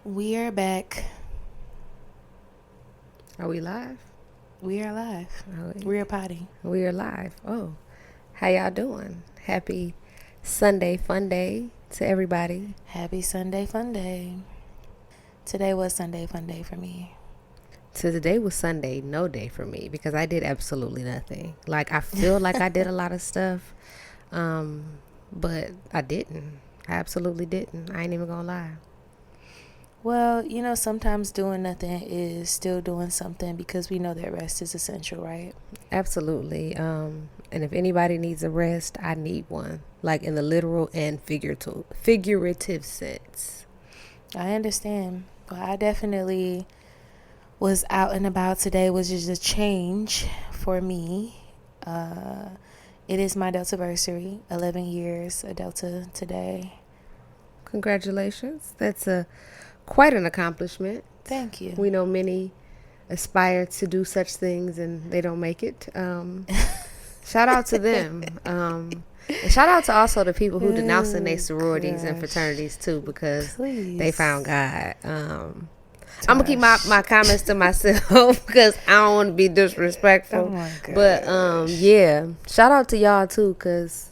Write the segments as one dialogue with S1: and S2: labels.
S1: We are back.
S2: Are we live?
S1: We are live. We are potty.
S2: We are live. Oh, how y'all doing? Happy Sunday fun day to everybody.
S1: Happy Sunday fun day. Today was Sunday fun day for me.
S2: So today was Sunday no day for me because I did absolutely nothing. Like I feel like I did a lot of stuff, but I didn't. I absolutely didn't. I ain't even gonna lie.
S1: Well, sometimes doing nothing is still doing something because we know that rest is essential, right?
S2: Absolutely. And if anybody needs a rest, I need one. Like in the literal and figurative sense.
S1: I understand. Well, I definitely was out and about today, which is a change for me. It is my Deltaversary, 11 years, a Delta today.
S2: Congratulations. That's quite an accomplishment.
S1: Thank you.
S2: We know many aspire to do such things and they don't make it. Shout out to them. And shout out to also the people who denouncing their sororities and fraternities too, because they found God. I'm gonna keep my comments to myself because I don't want to be disrespectful.
S1: Oh my God.
S2: But yeah, shout out to y'all too, because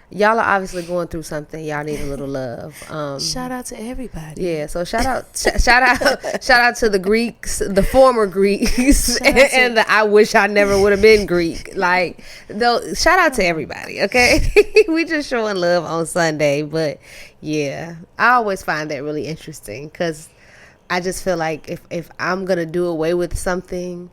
S2: y'all are obviously going through something. Y'all need a little love.
S1: Shout out to everybody.
S2: Yeah, so shout out to the Greeks, the former Greeks, and the I wish I never would have been Greek. Like, though, shout out to everybody. Okay, we just showing love on Sunday, but yeah, I always find that really interesting because I just feel like if I'm gonna do away with something.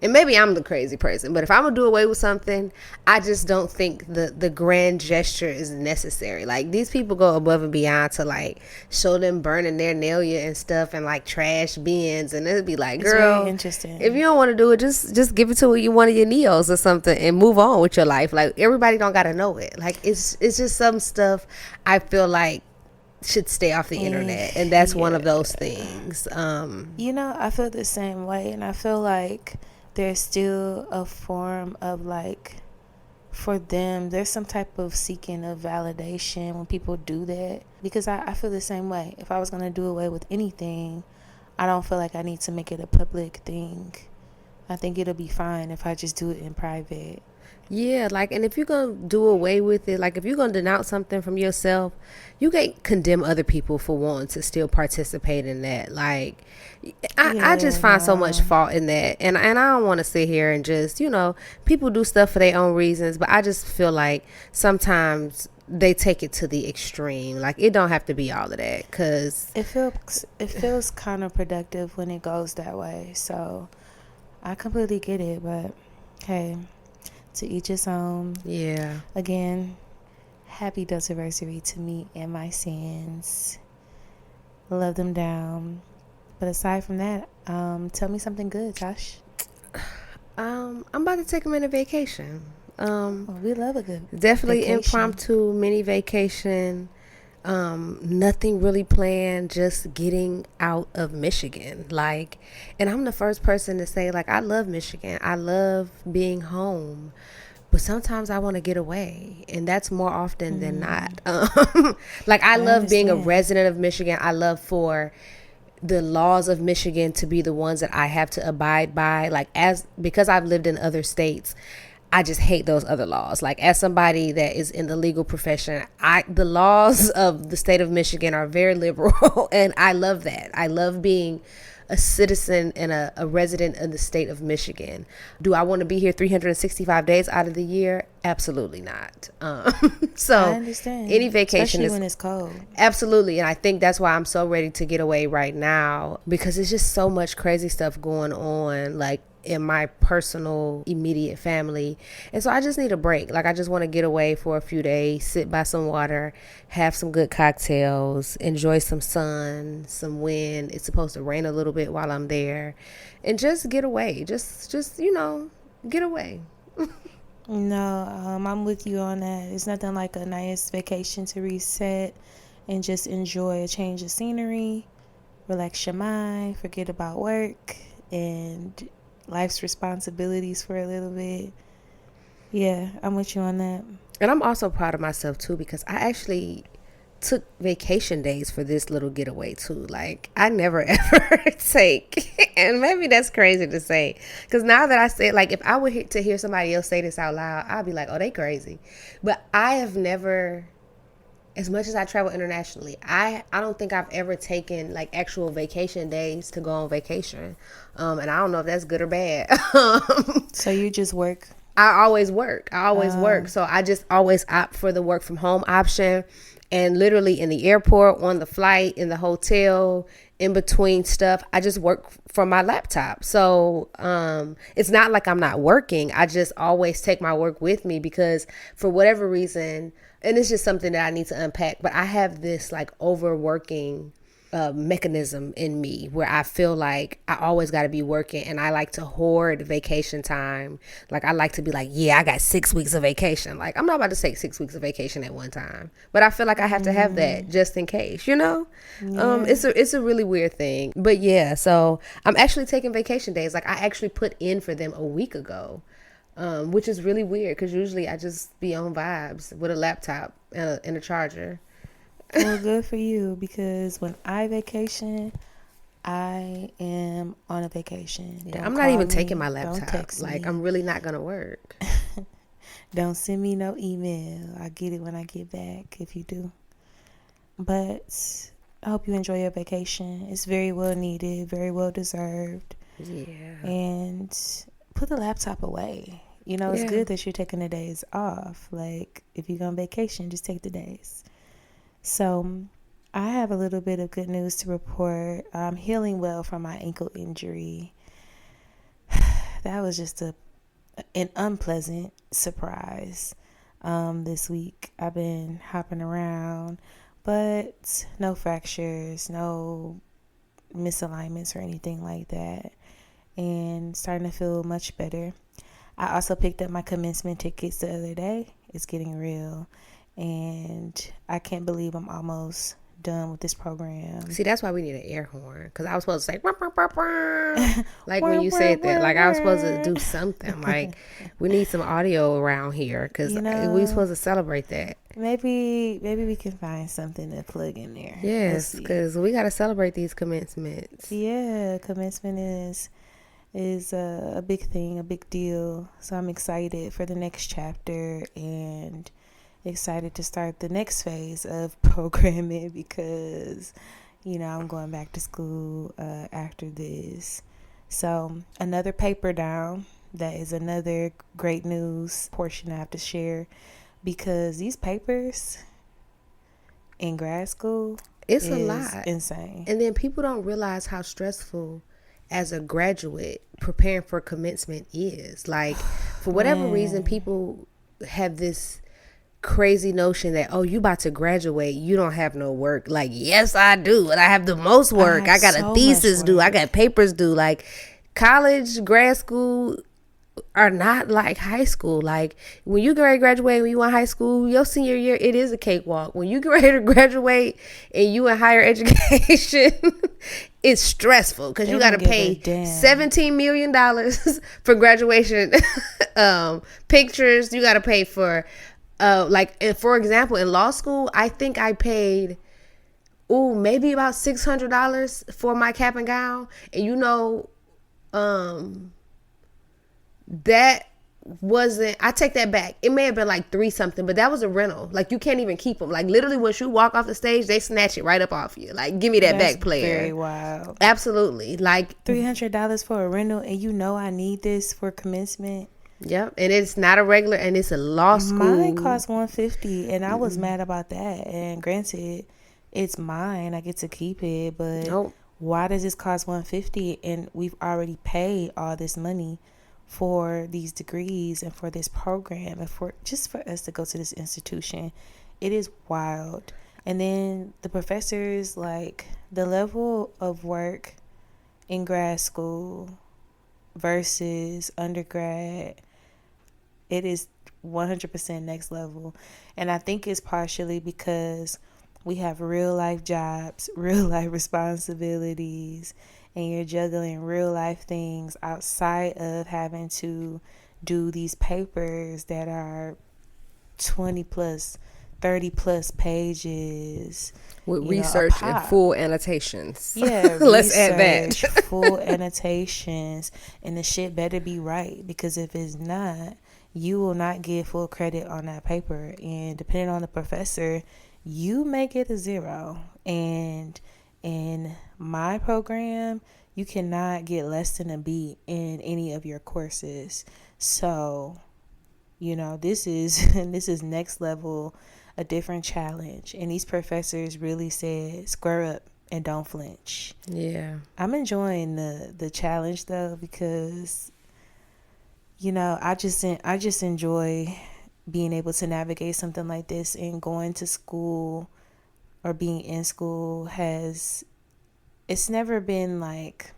S2: And maybe I'm the crazy person, but if I'm going to do away with something, I just don't think the grand gesture is necessary. Like, these people go above and beyond to, like, show them burning their nail and stuff and, like, trash bins. And it'd be like, girl,
S1: interesting.
S2: If you don't want to do it, just give it to one of your neos or something and move on with your life. Like, everybody don't got to know it. Like, it's just some stuff I feel like should stay off the internet. And that's one of those things.
S1: I feel the same way. And I feel like there's still a form of, like, for them, there's some type of seeking of validation when people do that. Because I feel the same way. If I was going to do away with anything, I don't feel like I need to make it a public thing. I think it'll be fine if I just do it in private.
S2: Yeah, like, and if you're going to do away with it, like, if you're going to denounce something from yourself, you can't condemn other people for wanting to still participate in that. Like, I just find so much fault in that. And I don't want to sit here and just, people do stuff for their own reasons, but I just feel like sometimes they take it to the extreme. Like, it don't have to be all of that, because
S1: it feels counterproductive when it goes that way. So I completely get it, but hey, to each his own.
S2: Yeah.
S1: Again, happy Deltaversary to me and my sins. Love them down. But aside from that, tell me something good, Tash.
S2: I'm about to take a minute vacation.
S1: We love a good
S2: definitely
S1: vacation.
S2: Impromptu mini vacation. Nothing really planned, just getting out of Michigan. Like, and I'm the first person to say, like, I love Michigan. I love being home. But sometimes I want to get away, and that's more often than not. Like, I love being a resident of Michigan. I love for the laws of Michigan to be the ones that I have to abide by. Like, because I've lived in other states, I just hate those other laws. Like, as somebody that is in the legal profession, the laws of the state of Michigan are very liberal, and I love that. I love being a citizen and a resident of the state of Michigan. Do I want to be here 365 days out of the year? Absolutely not. So
S1: I understand.
S2: Any vacation,
S1: especially when it's cold.
S2: Absolutely. And I think that's why I'm so ready to get away right now, because it's just so much crazy stuff going on, like, in my personal immediate family. And so I just need a break. Like, I just want to get away for a few days, sit by some water, have some good cocktails, enjoy some sun, some wind. It's supposed to rain a little bit while I'm there, and just get away. Just get away.
S1: No, I'm with you on that. It's nothing like a nice vacation to reset and just enjoy a change of scenery, relax your mind, forget about work and life's responsibilities for a little bit. Yeah, I'm with you on that.
S2: And I'm also proud of myself too, because I actually took vacation days for this little getaway too. Like I never ever take, and maybe that's crazy to say, because now that I say it, like if I were to hear somebody else say this out loud, I'd be like, oh, they crazy. But I have never, as much as I travel internationally, I don't think I've ever taken like actual vacation days to go on vacation. And I don't know if that's good or bad.
S1: So you just work?
S2: I always work. So I just always opt for the work from home option. And literally in the airport, on the flight, in the hotel, in between stuff, I just work from my laptop. So it's not like I'm not working. I just always take my work with me because for whatever reason, and it's just something that I need to unpack, but I have this like overworking mechanism in me where I feel like I always got to be working, and I like to hoard vacation time. Like I like to be like, yeah, I got 6 weeks of vacation. Like I'm not about to take 6 weeks of vacation at one time, but I feel like I have to have that just in case, you know. It's a really weird thing, but yeah. So I'm actually taking vacation days. Like I actually put in for them a week ago, which is really weird because usually I just be on vibes with a laptop and a charger.
S1: Well, good for you, because when I vacation, I am on a vacation.
S2: I'm not even taking my laptop. Don't text me. I'm really not gonna work.
S1: Don't send me no email. I get it when I get back if you do. But I hope you enjoy your vacation. It's very well needed, very well deserved.
S2: Yeah.
S1: And put the laptop away. You know, it's good that you're taking the days off. Like if you go on vacation, just take the days. So I have a little bit of good news to report. I'm healing well from my ankle injury. That was just an unpleasant surprise this week. I've been hopping around, but no fractures, no misalignments or anything like that, and starting to feel much better. I also picked up my commencement tickets the other day. It's getting real. And I can't believe I'm almost done with this program.
S2: See, that's why we need an air horn. Because I was supposed to say, wah, wah, wah, wah. Like when you said that, like I was supposed to do something. Like we need some audio around here because we're supposed to celebrate that.
S1: Maybe we can find something to plug in there.
S2: Yes, because we got to celebrate these commencements.
S1: Yeah, commencement is a big thing, a big deal. So I'm excited for the next chapter and excited to start the next phase of programming because, I'm going back to school after this. So another paper down. That is another great news portion I have to share because these papers in grad school,
S2: it's a lot.
S1: Insane.
S2: And then people don't realize how stressful as a graduate preparing for commencement is. Like for whatever reason, people have this crazy notion that, oh, you about to graduate, you don't have no work. Like, yes, I do, and I have the most work. I got a thesis due, I got papers due. Like college, grad school are not like high school. Like when you get ready to graduate, when you in high school, your senior year, it is a cakewalk. When you get ready to graduate and you in higher education, it's stressful because you got to pay $17 million for graduation pictures. You got to pay for for example, in law school, I think I paid, maybe about $600 for my cap and gown. And that wasn't, I take that back. It may have been like 3 something, but that was a rental. Like you can't even keep them. Like literally once you walk off the stage, they snatch it right up off you. Like give me that back, player.
S1: Very wild.
S2: Absolutely. Like
S1: $300 for a rental, and I need this for commencement.
S2: Yep, and it's not a regular, and it's a law school.
S1: Mine cost $150, and I was mad about that. And granted, it's mine; I get to keep it. But why does this cost $150? And we've already paid all this money for these degrees and for this program, and for us to go to this institution. It is wild. And then the professors, like the level of work in grad school versus undergrad, it is 100% next level. And I think it's partially because we have real life jobs, real life responsibilities, and you're juggling real life things outside of having to do these papers that are 20 plus 30 plus pages
S2: with
S1: a
S2: research and
S1: pop.
S2: full annotations.
S1: Yeah,
S2: Let's add
S1: research,
S2: that.
S1: full annotations, and the shit better be right, because if it's not, you will not get full credit on that paper, and depending on the professor, you may get a 0. And in my program, you cannot get less than a B in any of your courses. So, this is this is next level, a different challenge. And these professors really said, square up and don't flinch.
S2: Yeah.
S1: I'm enjoying the challenge though, because I just enjoy being able to navigate something like this, and going to school or being in school it's never been like,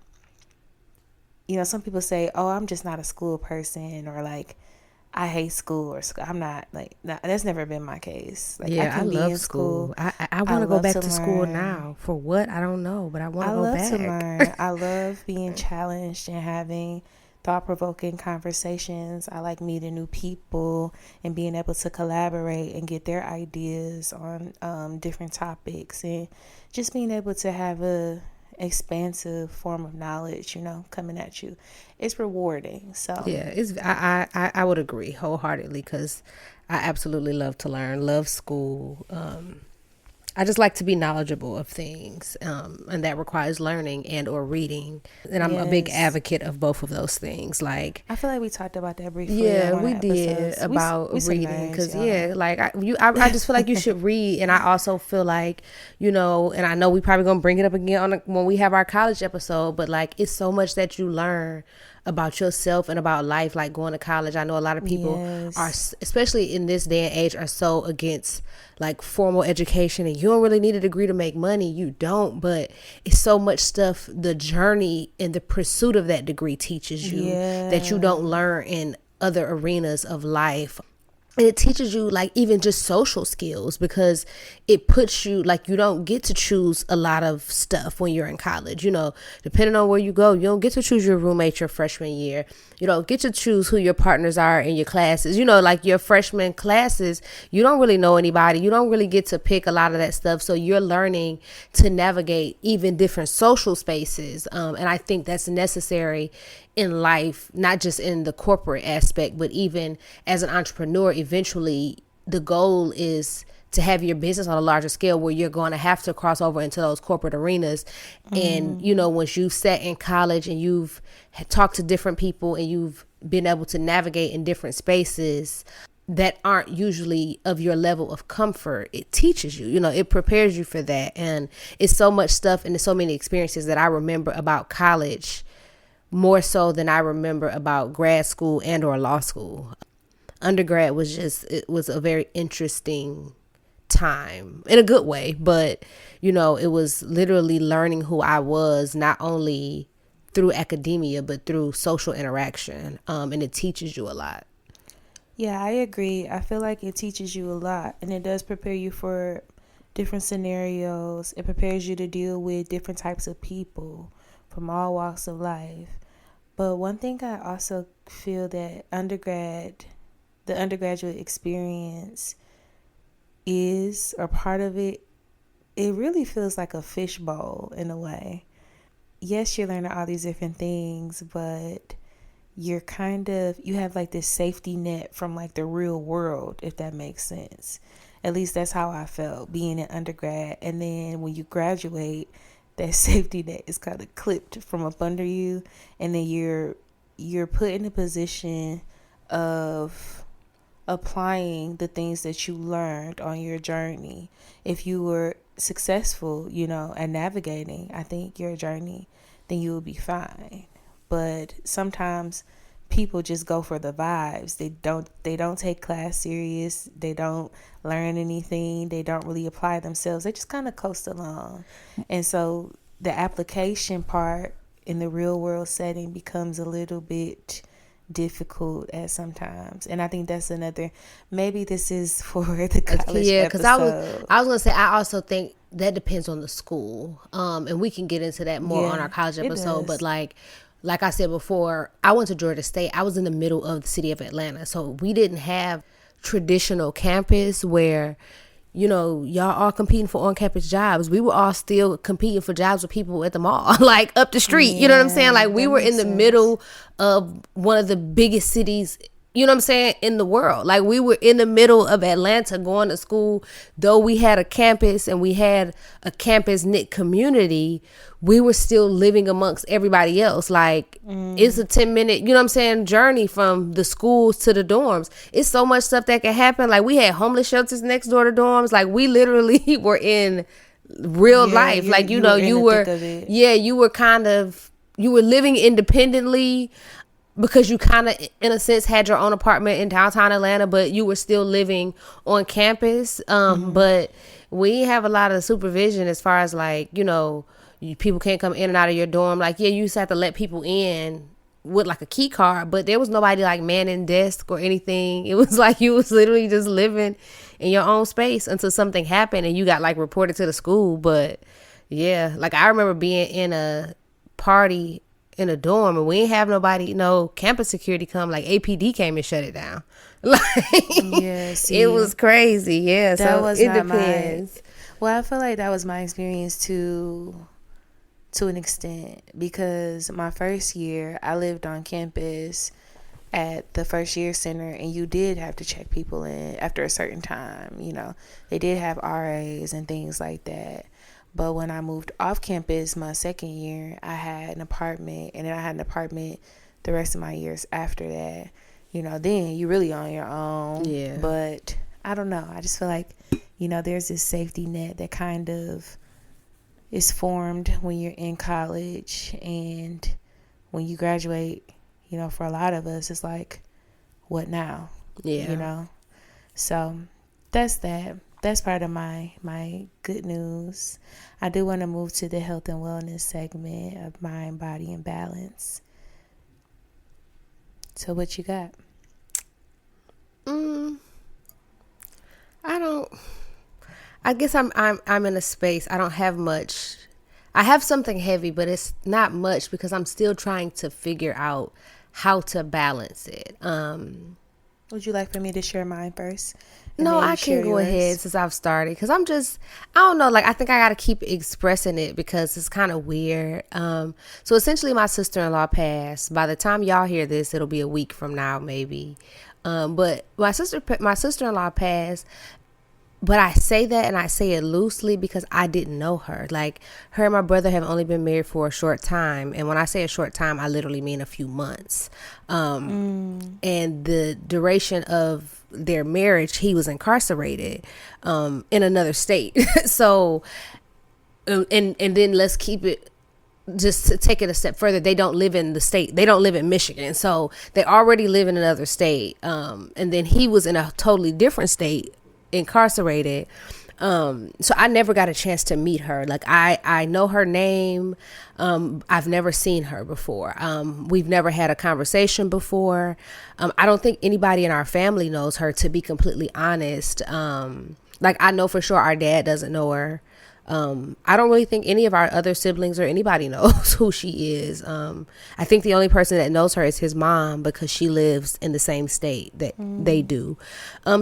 S1: some people say, oh, I'm just not a school person, or like, I hate school, or I'm not like, that's never been my case. Like,
S2: Yeah,
S1: I
S2: I
S1: can be
S2: love
S1: in
S2: school.
S1: school.
S2: I want to go
S1: love
S2: back
S1: to
S2: to school
S1: learn.
S2: now. For what? I don't know, but I want
S1: I
S2: to go
S1: love to
S2: back.
S1: learn. I love being challenged and having thought-provoking conversations. I like meeting new people and being able to collaborate and get their ideas on different topics, and just being able to have a expansive form of knowledge, coming at you. It's rewarding. So
S2: Yeah, I would agree wholeheartedly, because I absolutely love to learn, love school. I just like to be knowledgeable of things, and that requires learning and or reading. And I'm a big
S1: yes,
S2: advocate of both of those things. Like,
S1: I feel like we talked about that briefly
S2: yeah,
S1: on one
S2: we
S1: of the
S2: did
S1: episodes. We
S2: about
S1: some
S2: reading,
S1: nerds,
S2: because
S1: y'all.
S2: yeah, like I just feel like you should read, and I also feel like, and I know we probably gonna bring it up again when we have our college episode, but like, it's so much that you learn about yourself and about life, like going to college. I know a lot of people are,
S1: Yes.
S2: especially in this day and age, are so against like formal education, and you don't really need a degree to make money. You don't, but it's so much stuff, the journey and the pursuit of that degree teaches you that you don't learn in other arenas of life. And it teaches you like even just social skills, because it puts you like, you don't get to choose a lot of stuff when you're in college. Depending on where you go, you don't get to choose your roommate your freshman year. You don't get to choose who your partners are in your classes. Like your freshman classes, you don't really know anybody. You don't really get to pick a lot of that stuff. So you're learning to navigate even different social spaces. And I think that's necessary in life, not just in the corporate aspect, but even as an entrepreneur. Eventually the goal is to have your business on a larger scale, where you're going to have to cross over into those corporate arenas. And once you've sat in college and you've talked to different people and you've been able to navigate in different spaces that aren't usually of your level of comfort, it teaches you, it prepares you for that. And it's so much stuff, and there's so many experiences that I remember about college, more so than I remember about grad school and or law school. Undergrad it was a very interesting time in a good way, but it was literally learning who I was, not only through academia, but through social interaction. And it teaches you a lot.
S1: Yeah, I agree. I feel like it teaches you a lot, and it does prepare you for different scenarios. It prepares you to deal with different types of people from all walks of life. But one thing I also feel that the undergraduate experience is, or part of it, it really feels like a fishbowl in a way. Yes, you're learning all these different things, but you have like this safety net from like the real world, if that makes sense. At least that's how I felt being an undergrad. And then when you graduate, that safety net is kind of clipped from up under you, and then you're put in a position of applying the things that you learned on your journey. If you were successful, at navigating, I think, your journey, then you will be fine. But sometimes people just go for the vibes. They don't take class serious. They don't learn anything. They don't really apply themselves. They just kind of coast along. And so the application part in the real world setting becomes a little bit difficult at sometimes. And I think that's maybe this is for the college
S2: because
S1: episode.
S2: I was gonna say, I also think that depends on the school, and we can get into that more on our college episode. But like I said before, I went to Georgia State. I was in the middle of the city of Atlanta, so we didn't have traditional campus where y'all all competing for on-campus jobs. We were all still competing for jobs with people at the mall, like up the street. You know what I'm saying? Like we were in the middle of one of the biggest cities, you know what I'm saying, in the world. Like we were in the middle of Atlanta going to school. Though we had a campus and we had a campus knit community, we were still living amongst everybody else. Like it's a 10-minute, you know what I'm saying, journey from the schools to the dorms. It's so much stuff that can happen. Like we had homeless shelters next door to dorms. Like we literally were in real life. Like, you were you were living independently, because you kind of, in a sense, had your own apartment in downtown Atlanta, but you were still living on campus. But we have a lot of supervision as far as like, people can't come in and out of your dorm. Like, yeah, you used to have to let people in with like a key card, but there was nobody like manning desk or anything. It was like you was literally just living in your own space until something happened and you got like reported to the school. But yeah, like I remember being in a party in a dorm and we ain't have nobody, no campus security come. Like APD came and shut it down. Like, yeah, see, it was crazy. Yeah,
S1: that
S2: so
S1: was
S2: it
S1: not
S2: depends.
S1: Well, I feel like that was my experience to an extent, because my first year I lived on campus at the first year center, and you did have to check people in after a certain time. They did have RAs and things like that. But when I moved off campus my second year, I had an apartment, and then I had an apartment the rest of my years after that. Then you really on your own.
S2: Yeah.
S1: But I don't know. I just feel like, there's this safety net that kind of is formed when you're in college, and when you graduate, for a lot of us, it's like, what now?
S2: Yeah.
S1: So that's that. That's part of my good news. I do want to move to the health and wellness segment of mind, body, and balance. So what you got?
S2: I guess I'm in a space. I don't have much. I have something heavy, but it's not much because I'm still trying to figure out how to balance it.
S1: Would you like for me to share mine first?
S2: No, I can go ahead since I've started, because I don't know, like I think I got to keep expressing it because it's kind of weird. So essentially my sister-in-law passed. By the time y'all hear this, it'll be a week from now maybe. But my sister-in-law passed. But I say that, and I say it loosely, because I didn't know her. Like, her and my brother have only been married for a short time. And when I say a short time, I literally mean a few months. And the duration of their marriage, he was incarcerated in another state. So, and then let's keep it, just to take it a step further, they don't live in the state. They don't live in Michigan. So they already live in another state. And then he was in a totally different state, incarcerated. So I never got a chance to meet her. Like I know her name. I've never seen her before. We've never had a conversation before. I don't think anybody in our family knows her, to be completely honest. Like I know for sure our dad doesn't know her. I don't really think any of our other siblings or anybody knows who she is. I think the only person that knows her is his mom, because she lives in the same state that they do.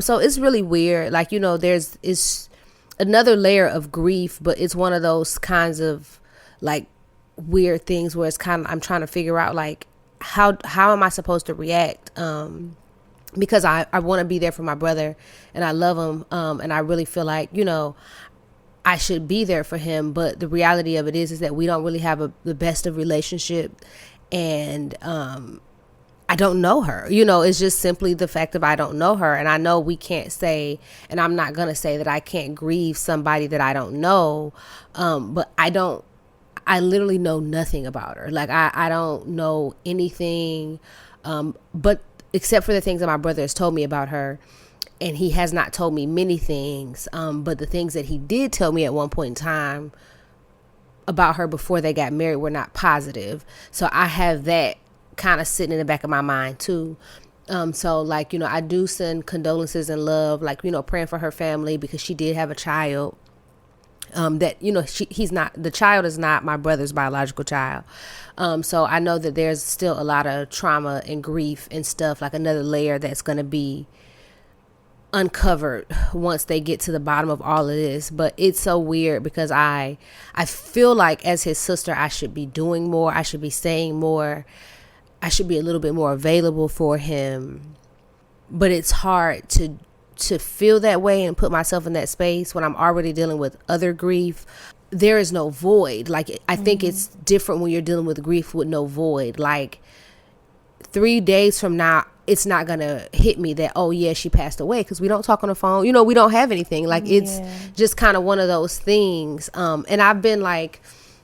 S2: So it's really weird. Like, it's another layer of grief, but it's one of those kinds of like weird things where it's kind of, I'm trying to figure out like, how am I supposed to react? Because I want to be there for my brother and I love him. And I really feel like, I should be there for him, but the reality of it is that we don't really have the best of relationship, and I don't know her. It's just simply the fact of I don't know her, and I know we can't say, and I'm not gonna say that I can't grieve somebody that I don't know, but I literally know nothing about her. Like I don't know anything, but except for the things that my brother has told me about her. And he has not told me many things, but the things that he did tell me at one point in time about her before they got married were not positive. So I have that kind of sitting in the back of my mind too. So like, I do send condolences and love, like, praying for her family, because she did have a child. That the child is not my brother's biological child. So I know that there's still a lot of trauma and grief and stuff, like another layer that's going to be uncovered once they get to the bottom of all of this. But it's so weird because I feel like as his sister, I should be doing more. I should be saying more. I should be a little bit more available for him. But it's hard to feel that way and put myself in that space when I'm already dealing with other grief. There is no void. Like, I think it's different when you're dealing with grief with no void. Like, 3 days from now, it's not gonna hit me that, oh yeah, she passed away, because we don't talk on the phone, you know, we don't have anything. Like, it's just kind of one of those things. And I've been like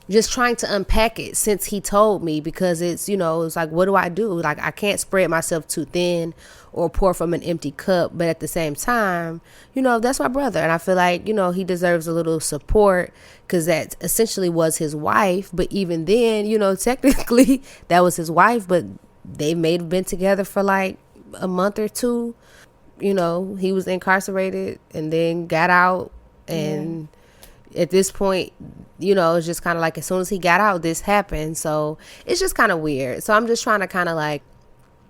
S2: just trying to unpack it since he told me, because it's, you know, it's like, what do I do? Like, I can't spread myself too thin or pour from an empty cup, but at the same time, you know, that's my brother, and I feel like, you know, he deserves a little support, because that essentially was his wife. But even then, you know, technically that was his wife, but they may have been together for like a month or two. You know, he was incarcerated and then got out, and at this point, you know, it's just kind of like as soon as he got out, this happened. So it's just kind of weird. So I'm just trying to kind of like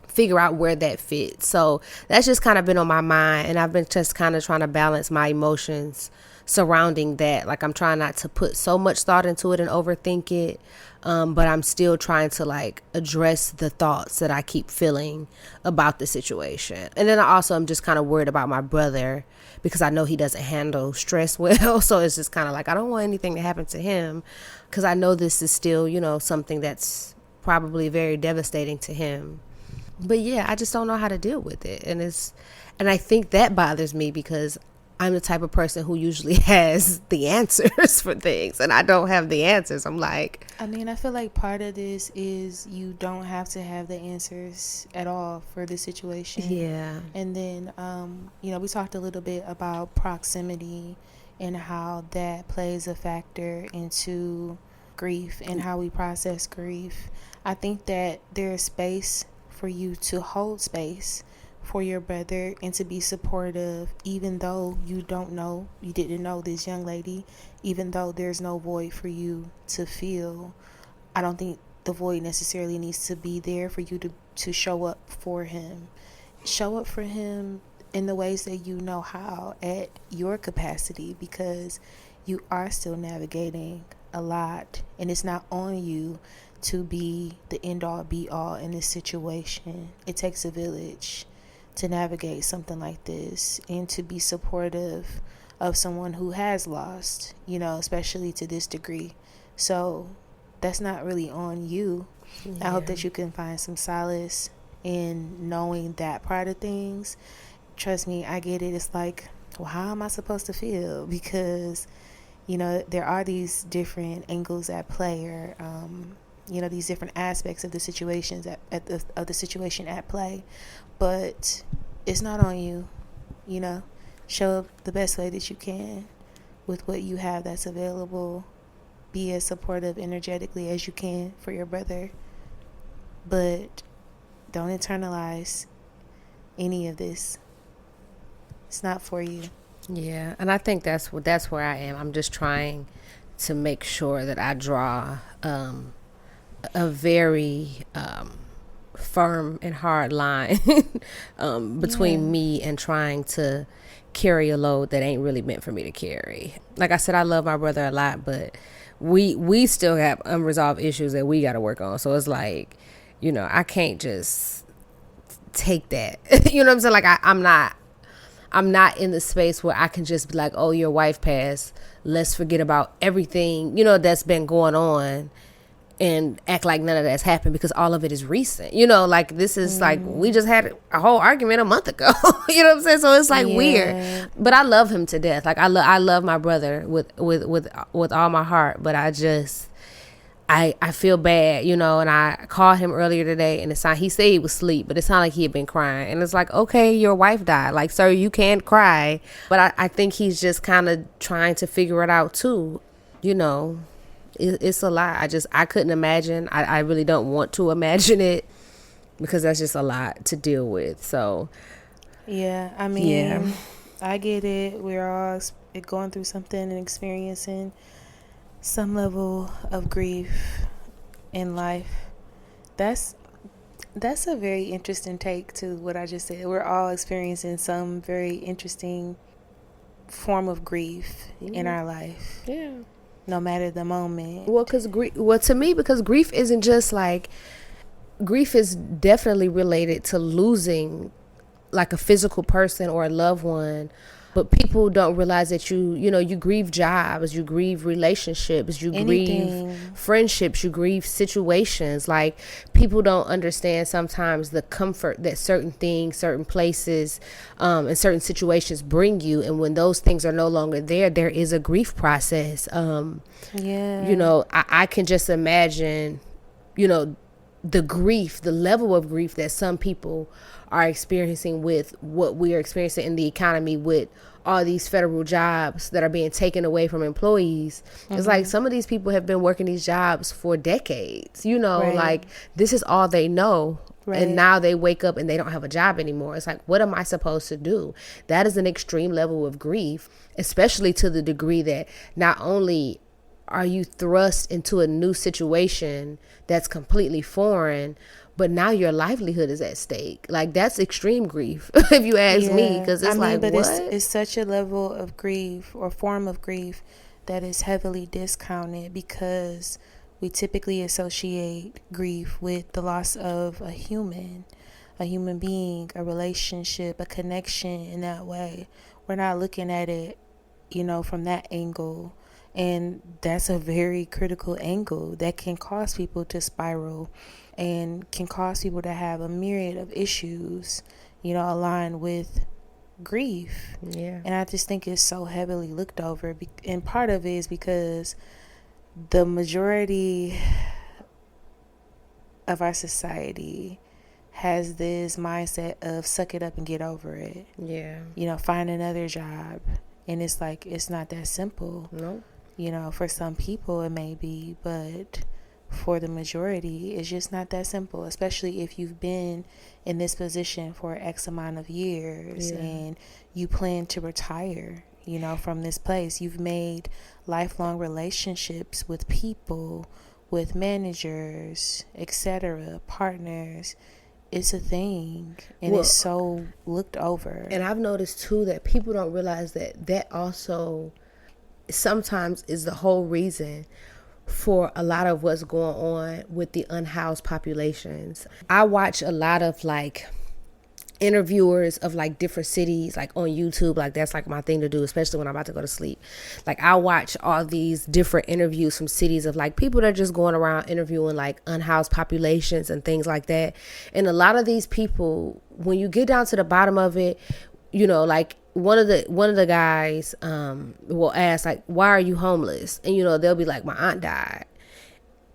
S2: figure out where that fits. So that's just kind of been on my mind, and I've been just kind of trying to balance my emotions surrounding that. Like, I'm trying not to put so much thought into it and overthink it, but I'm still trying to like address the thoughts that I keep feeling about the situation. And then I also am just kind of worried about my brother, because I know he doesn't handle stress well. So it's just kind of like, I don't want anything to happen to him, because I know this is still, you know, something that's probably very devastating to him. But yeah, I just don't know how to deal with it. And I think that bothers me, because I'm the type of person who usually has the answers for things, and I don't have the answers. I'm like,
S1: I mean, I feel like part of this is you don't have to have the answers at all for the situation.
S2: yeah.
S1: And then, you know, we talked a little bit about proximity and how that plays a factor into grief and how we process grief. I think that there's space for you to hold space for your brother and to be supportive, even though you didn't know this young lady, even though there's no void for you to feel. I don't think the void necessarily needs to be there for you to show up for him. Show up for him in the ways that you know how, at your capacity, because you are still navigating a lot, and it's not on you to be the end all be all in this situation. It takes a village to navigate something like this, and to be supportive of someone who has lost, you know, especially to this degree. So that's not really on you. I hope that you can find some solace in knowing that part of things. Trust me, I get it. It's like, well, how am I supposed to feel? Because, you know, there are these different angles at play, or you know, these different aspects of the situations of the situation at play. But it's not on you. You know, show up the best way that you can with what you have that's available. Be as supportive energetically as you can for your brother, but don't internalize any of this. It's not for you.
S2: Yeah, and I think that's where I am. I'm just trying to make sure that I draw a very firm and hard line between me and trying to carry a load that ain't really meant for me to carry. Like I said, I love my brother a lot, but we still have unresolved issues that we got to work on. So it's like, you know, I can't just take that. You know what I'm saying? Like, I'm not in the space where I can just be like, oh, your wife passed, let's forget about everything, you know, that's been going on, and act like none of that's happened, because all of it is recent. You know, like, this is like, we just had a whole argument a month ago. You know what I'm saying? So it's like weird, but I love him to death. Like, I love my brother with all my heart, but I feel bad, you know. And I called him earlier today, and he said he was asleep, but it sounded like he had been crying. And it's like, okay, your wife died. Like, sir, you can't cry. But I think he's just kind of trying to figure it out too, you know. It's a lot. I couldn't imagine. I really don't want to imagine it, because that's just a lot to deal with. So
S1: yeah, I mean, I get it. We're all going through something and experiencing some level of grief in life. That's That's a very interesting take to what I just said. We're all experiencing some very interesting form of grief in our life.
S2: Yeah.
S1: No matter the moment.
S2: Well, to me, because grief isn't just like, grief is definitely related to losing like a physical person or a loved one. But people don't realize that you grieve jobs, you grieve relationships, you grieve friendships, you grieve situations. Like, people don't understand sometimes the comfort that certain things, certain places, and certain situations bring you. And when those things are no longer there, there is a grief process. I can just imagine, the grief, the level of grief that some people are experiencing with what we are experiencing in the economy, with all these federal jobs that are being taken away from employees. It's like some of these people have been working these jobs for decades, like this is all they know. Right. And now they wake up and they don't have a job anymore. It's like, what am I supposed to do? That is an extreme level of grief, especially to the degree that not only are you thrust into a new situation that's completely foreign, but now your livelihood is at stake. Like, that's extreme grief, if you ask me, because
S1: it's such a level of grief or form of grief that is heavily discounted, because we typically associate grief with the loss of a human being, a relationship, a connection in that way. We're not looking at it, from that angle. And that's a very critical angle that can cause people to spiral and can cause people to have a myriad of issues, aligned with grief.
S2: Yeah.
S1: And I just think it's so heavily looked over. And part of it is because the majority of our society has this mindset of suck it up and get over it.
S2: Yeah.
S1: Find another job. And it's like, it's not that simple.
S2: Nope.
S1: For some people it may be, but for the majority, it's just not that simple, especially if you've been in this position for X amount of years and you plan to retire, from this place. You've made lifelong relationships with people, with managers, etc., partners. It's a thing, and it's so looked over.
S2: And I've noticed too that people don't realize that also sometimes is the whole reason for a lot of what's going on with the unhoused populations. I watch a lot of like interviewers of like different cities, like on YouTube. Like, that's like my thing to do, especially when I'm about to go to sleep. Like, I watch all these different interviews from cities of like people that are just going around interviewing like unhoused populations and things like that. And a lot of these people, when you get down to the bottom of it, like one of the guys will ask like, why are you homeless? And they'll be like, my aunt died.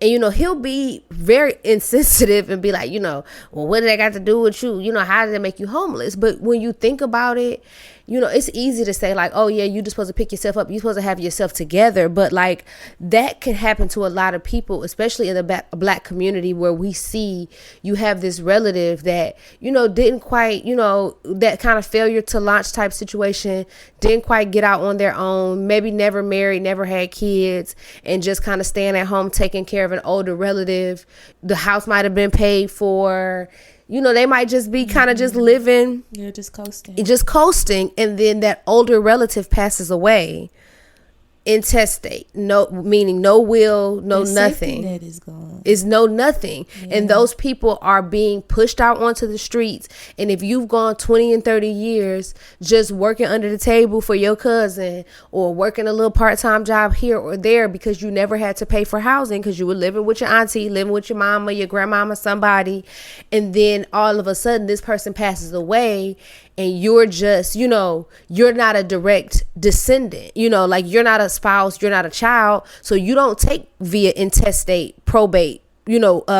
S2: And he'll be very insensitive and be like, well, what did that got to do with you? How did it make you homeless? But when you think about it, it's easy to say like, oh yeah, you just supposed to pick yourself up, you're supposed to have yourself together. But like, that can happen to a lot of people, especially in the black community, where we see you have this relative that didn't quite, that kind of failure to launch type situation, didn't quite get out on their own, maybe never married, never had kids, and just kind of staying at home taking care of an older relative. The house might have been paid for. They might just be kind of just living.
S1: Yeah, just
S2: coasting. And then that older relative passes away. Intestate, meaning no will, no nothing.
S1: Net is gone.
S2: Is no nothing. Yeah. And those people are being pushed out onto the streets. And if you've gone 20 and 30 years just working under the table for your cousin, or working a little part-time job here or there because you never had to pay for housing because you were living with your auntie, living with your mama, your grandmama, somebody, and then all of a sudden this person passes away, and you're just, you're not a direct descendant, like you're not a spouse, you're not a child. So you don't take via intestate, probate,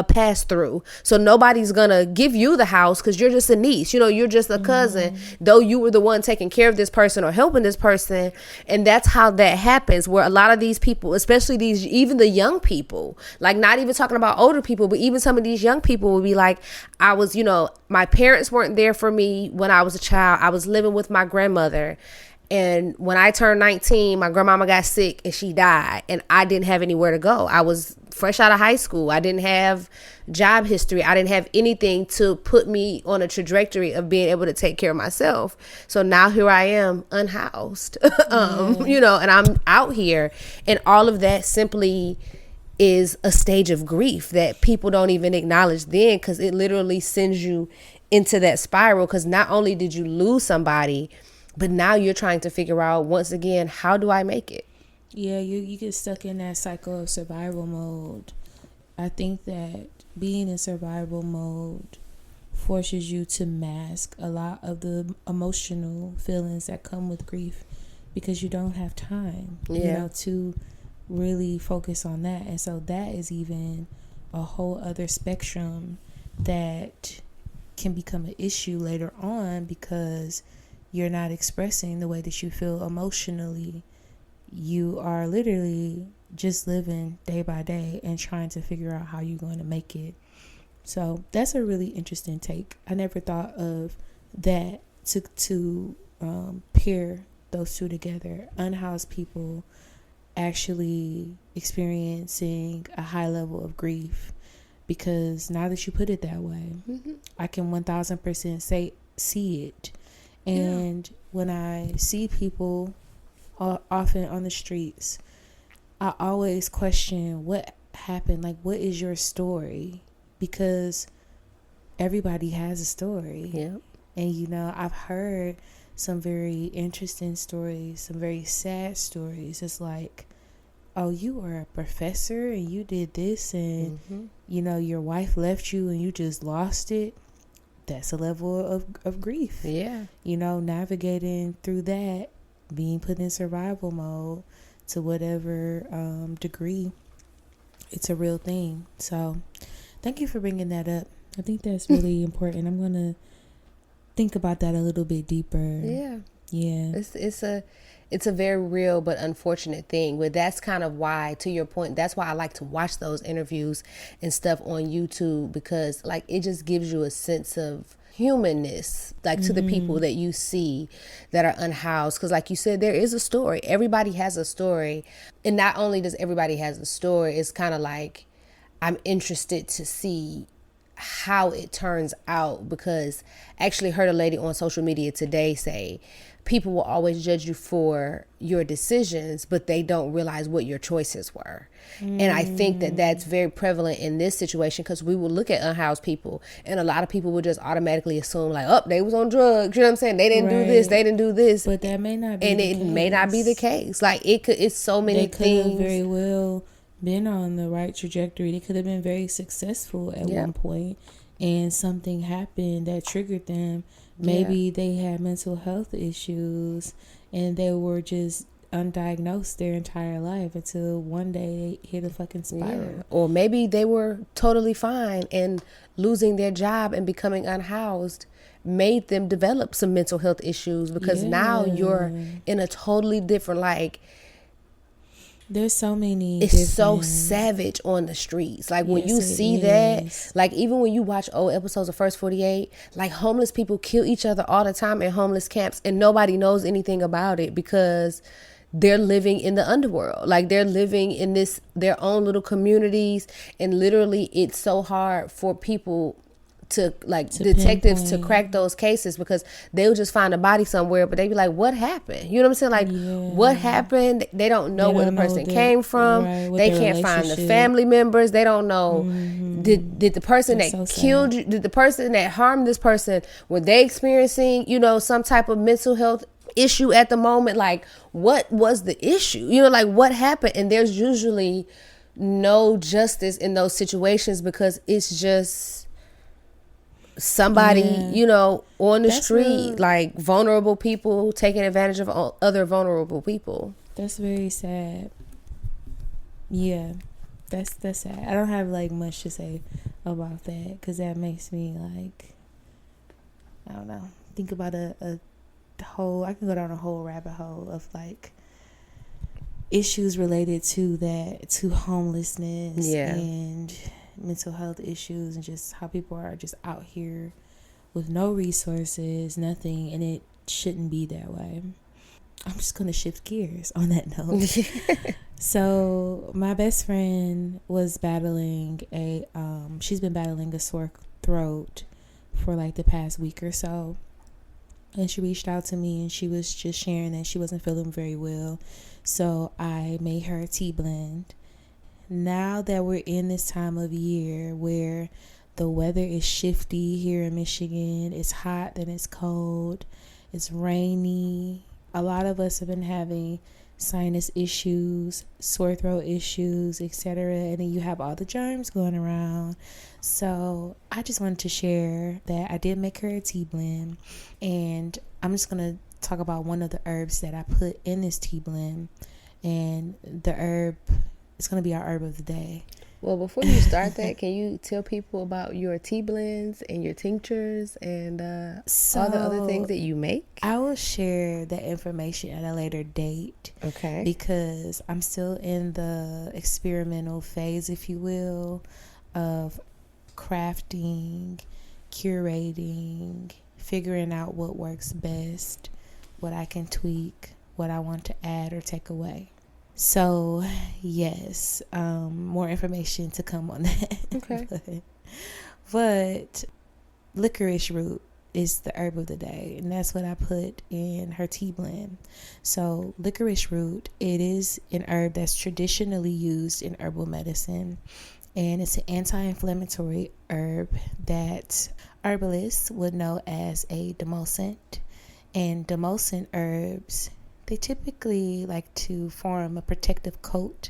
S2: pass through. So nobody's gonna give you the house because you're just a niece, you're just a cousin, though you were the one taking care of this person or helping this person. And that's how that happens, where a lot of these people, especially even the young people, like not even talking about older people, but even some of these young people will be like, I was, my parents weren't there for me when I was a child. I was living with my grandmother. And when I turned 19, my grandmama got sick and she died, and I didn't have anywhere to go. I was fresh out of high school. I didn't have job history. I didn't have anything to put me on a trajectory of being able to take care of myself. So now here I am, unhoused, you know, and I'm out here, and all of that simply is a stage of grief that people don't even acknowledge then, because it literally sends you into that spiral. Because not only did you lose somebody, but now you're trying to figure out, once again, how do I make it?
S1: Yeah, you get stuck in that cycle of survival mode. I think that being in survival mode forces you to mask a lot of the emotional feelings that come with grief, because you don't have time, you know, to really focus on that. And so that is even a whole other spectrum that can become an issue later on, because you're not expressing the way that you feel emotionally. You are literally just living day by day and trying to figure out how you're going to make it. So that's a really interesting take. I never thought of that, to pair those two together. Unhoused people actually experiencing a high level of grief, because now that you put it that way, I can 1000% see it. And when I see people often on the streets, I always question what happened. Like, what is your story? Because everybody has a story.
S2: Yeah.
S1: And, you know, I've heard some very interesting stories, some very sad stories. It's like, oh, you were a professor and you did this, and, you know, your wife left you and you just lost it. That's a level of grief.
S2: Yeah.
S1: You know, navigating through that, being put in survival mode to whatever degree, it's a real thing. So thank you for bringing that up. I think that's really important. I'm going to think about that a little bit deeper.
S2: Yeah.
S1: Yeah.
S2: It's a very real but unfortunate thing. But that's kind of why, to your point, that's why I like to watch those interviews and stuff on YouTube, because like it just gives you a sense of humanness, like to the people that you see that are unhoused. Because like you said, there is a story. Everybody has a story. And not only does everybody has a story, it's kind of like I'm interested to see how it turns out, because I actually heard a lady on social media today say people will always judge you for your decisions, but they don't realize what your choices were. And I think that that's very prevalent in this situation, because we will look at unhoused people and a lot of people will just automatically assume like, oh, they was on drugs. You know what I'm saying? They didn't do this. They didn't do this.
S1: But that may not be
S2: and
S1: the
S2: it
S1: case.
S2: may not be the case. Like it's so many
S1: They
S2: things.
S1: could have very well been on the right trajectory. They could have been very successful at one point, and something happened that triggered them. Maybe they had mental health issues and they were just undiagnosed their entire life until one day they hit a fucking spiral.
S2: Or maybe they were totally fine and losing their job and becoming unhoused made them develop some mental health issues, because now you're in a totally different, like,
S1: there's so many.
S2: It's so savage on the streets. Like when you see that, like even when you watch old episodes of First 48, like homeless people kill each other all the time in homeless camps and nobody knows anything about it, because they're living in the underworld. Like they're living in their own little communities, and literally it's so hard for people to detectives pinpoint. To crack those cases, because they'll just find a body somewhere, but they be like, what happened? You know what I'm saying? Like, what happened? They don't know where the person came from. They can't find the family members. They don't know, did the person that killed you, did the person that harmed this person, were they experiencing, you know, some type of mental health issue at the moment? Like, what was the issue? You know, like what happened? And there's usually no justice in those situations, because it's just somebody, you know, on the street, like vulnerable people taking advantage of other vulnerable people.
S1: That's very sad. Yeah, that's sad. I don't have like much to say about that, because that makes me like, I don't know, think about a whole, I can go down a whole rabbit hole of like issues related to that, to homelessness and mental health issues, and just how people are just out here with no resources, nothing, and it shouldn't be that way. I'm just going to shift gears on that note. So my best friend was battling she's been battling a sore throat for like the past week or so. And she reached out to me and she was just sharing that she wasn't feeling very well. So I made her a tea blend. Now that we're in this time of year where the weather is shifty here in Michigan, it's hot, then it's cold, it's rainy. A lot of us have been having sinus issues, sore throat issues, etc. And then you have all the germs going around. So I just wanted to share that I did make her a tea blend. And I'm just going to talk about one of the herbs that I put in this tea blend. And the herb is going to be our herb of the day.
S2: Well, before you start that, can you tell people about your tea blends and your tinctures and all the other things that you make?
S1: I will share that information at a later date.
S2: Okay.
S1: Because I'm still in the experimental phase, if you will, of crafting, curating, figuring out what works best, what I can tweak, what I want to add or take away. So, yes, more information to come on that.
S2: Okay.
S1: but licorice root is the herb of the day, and that's what I put in her tea blend. So, licorice root, it is an herb that's traditionally used in herbal medicine, and it's an anti-inflammatory herb that herbalists would know as a demulcent. And demulcent herbs, they typically like to form a protective coat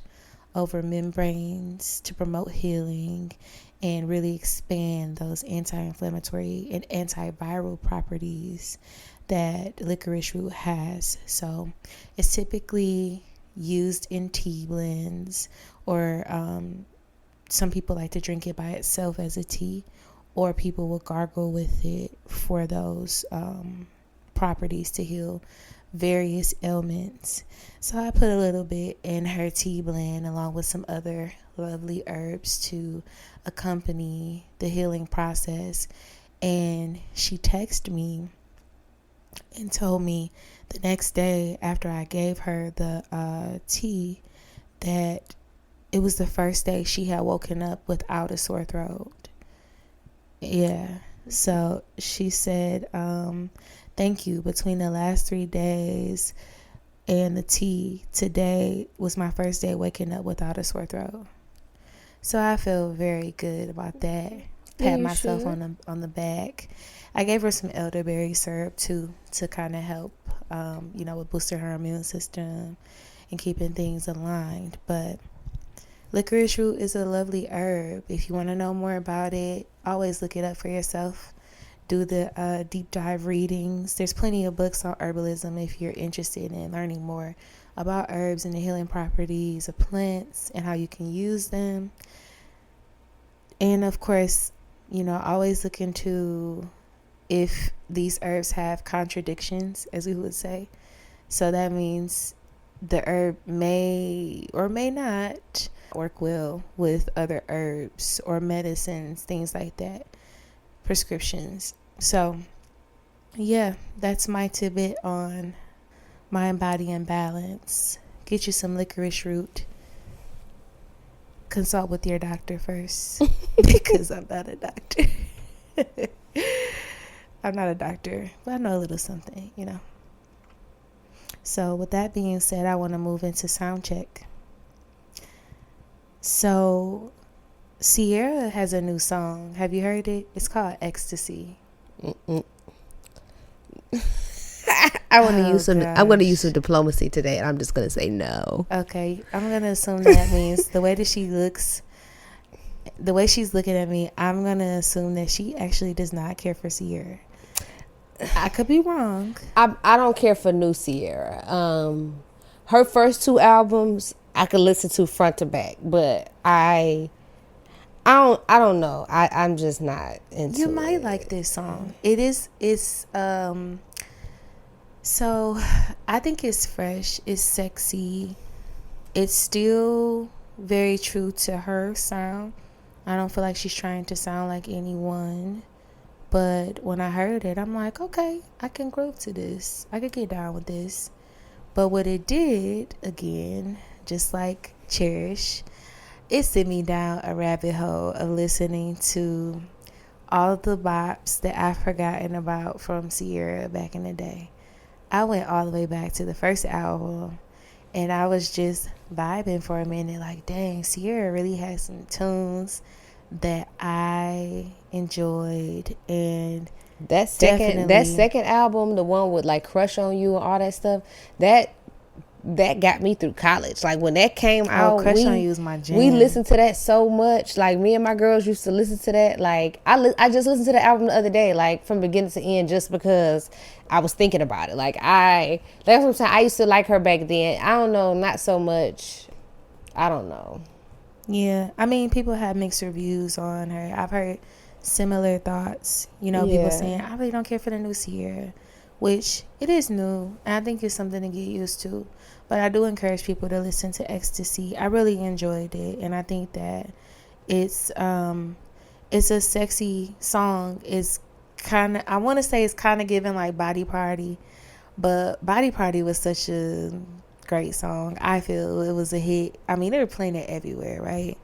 S1: over membranes to promote healing and really expand those anti-inflammatory and antiviral properties that licorice root has. So it's typically used in tea blends, or some people like to drink it by itself as a tea, or people will gargle with it for those properties to heal various ailments. So I put a little bit in her tea blend along with some other lovely herbs to accompany the healing process. And she texted me and told me the next day after I gave her the tea that it was the first day she had woken up without a sore throat. Yeah. So she said, thank you. Between the last 3 days and the tea, today was my first day waking up without a sore throat. So I feel very good about that. Pat myself on the back. I gave her some elderberry syrup too to kind of help, with boosting her immune system and keeping things aligned. But licorice root is a lovely herb. If you want to know more about it, always look it up for yourself. Do the deep dive readings. There's plenty of books on herbalism if you're interested in learning more about herbs and the healing properties of plants and how you can use them. And of course, always look into if these herbs have contradictions, as we would say. So that means the herb may or may not work well with other herbs or medicines, things like that, prescriptions. So yeah, that's my tidbit on mind, body, and balance. Get you some licorice root. Consult with your doctor first because I'm not a doctor. I'm not a doctor, but I know a little something, So with that being said, I want to move into sound check. So Sierra has a new song. Have you heard it? It's called Ecstasy.
S2: I want to use some. I'm going to use some diplomacy today, and I'm just going to say no.
S1: Okay, I'm going to assume that means the way that she looks, the way she's looking at me, I'm going to assume that she actually does not care for Sierra. I could be wrong.
S2: I don't care for new Sierra. Her first 2 albums I could listen to front to back, but I don't know. I'm just not into it.
S1: You might like this song. It's so I think it's fresh, it's sexy, it's still very true to her sound. I don't feel like she's trying to sound like anyone, but when I heard it, I'm like, okay, I can groove to this. I could get down with this. But what it did, again, just like Cherish, it sent me down a rabbit hole of listening to all the bops that I've forgotten about from Sierra back in the day. I went all the way back to the first album, and I was just vibing for a minute, like, dang, Sierra really had some tunes that I enjoyed. And
S2: that second album, the one with like Crush on You and all that stuff, that got me through college. Like when that came out,
S1: Crush on You is my jam.
S2: We listened to that so much. Like me and my girls used to listen to that. Like I just listened to the album the other day, like from beginning to end, just because I was thinking about it. Like that's what I'm saying. I used to like her back then. I don't know, not so much. I don't know.
S1: Yeah, I mean, people have mixed reviews on her. I've heard similar thoughts. People saying, I really don't care for the new Sierra, which it is new, and I think it's something to get used to. But I do encourage people to listen to Ecstasy. I really enjoyed it, and I think that it's a sexy song. It's kind of, I want to say it's kind of giving like Body Party, but Body Party was such a great song. I feel it was a hit. I mean, they were playing it everywhere, right?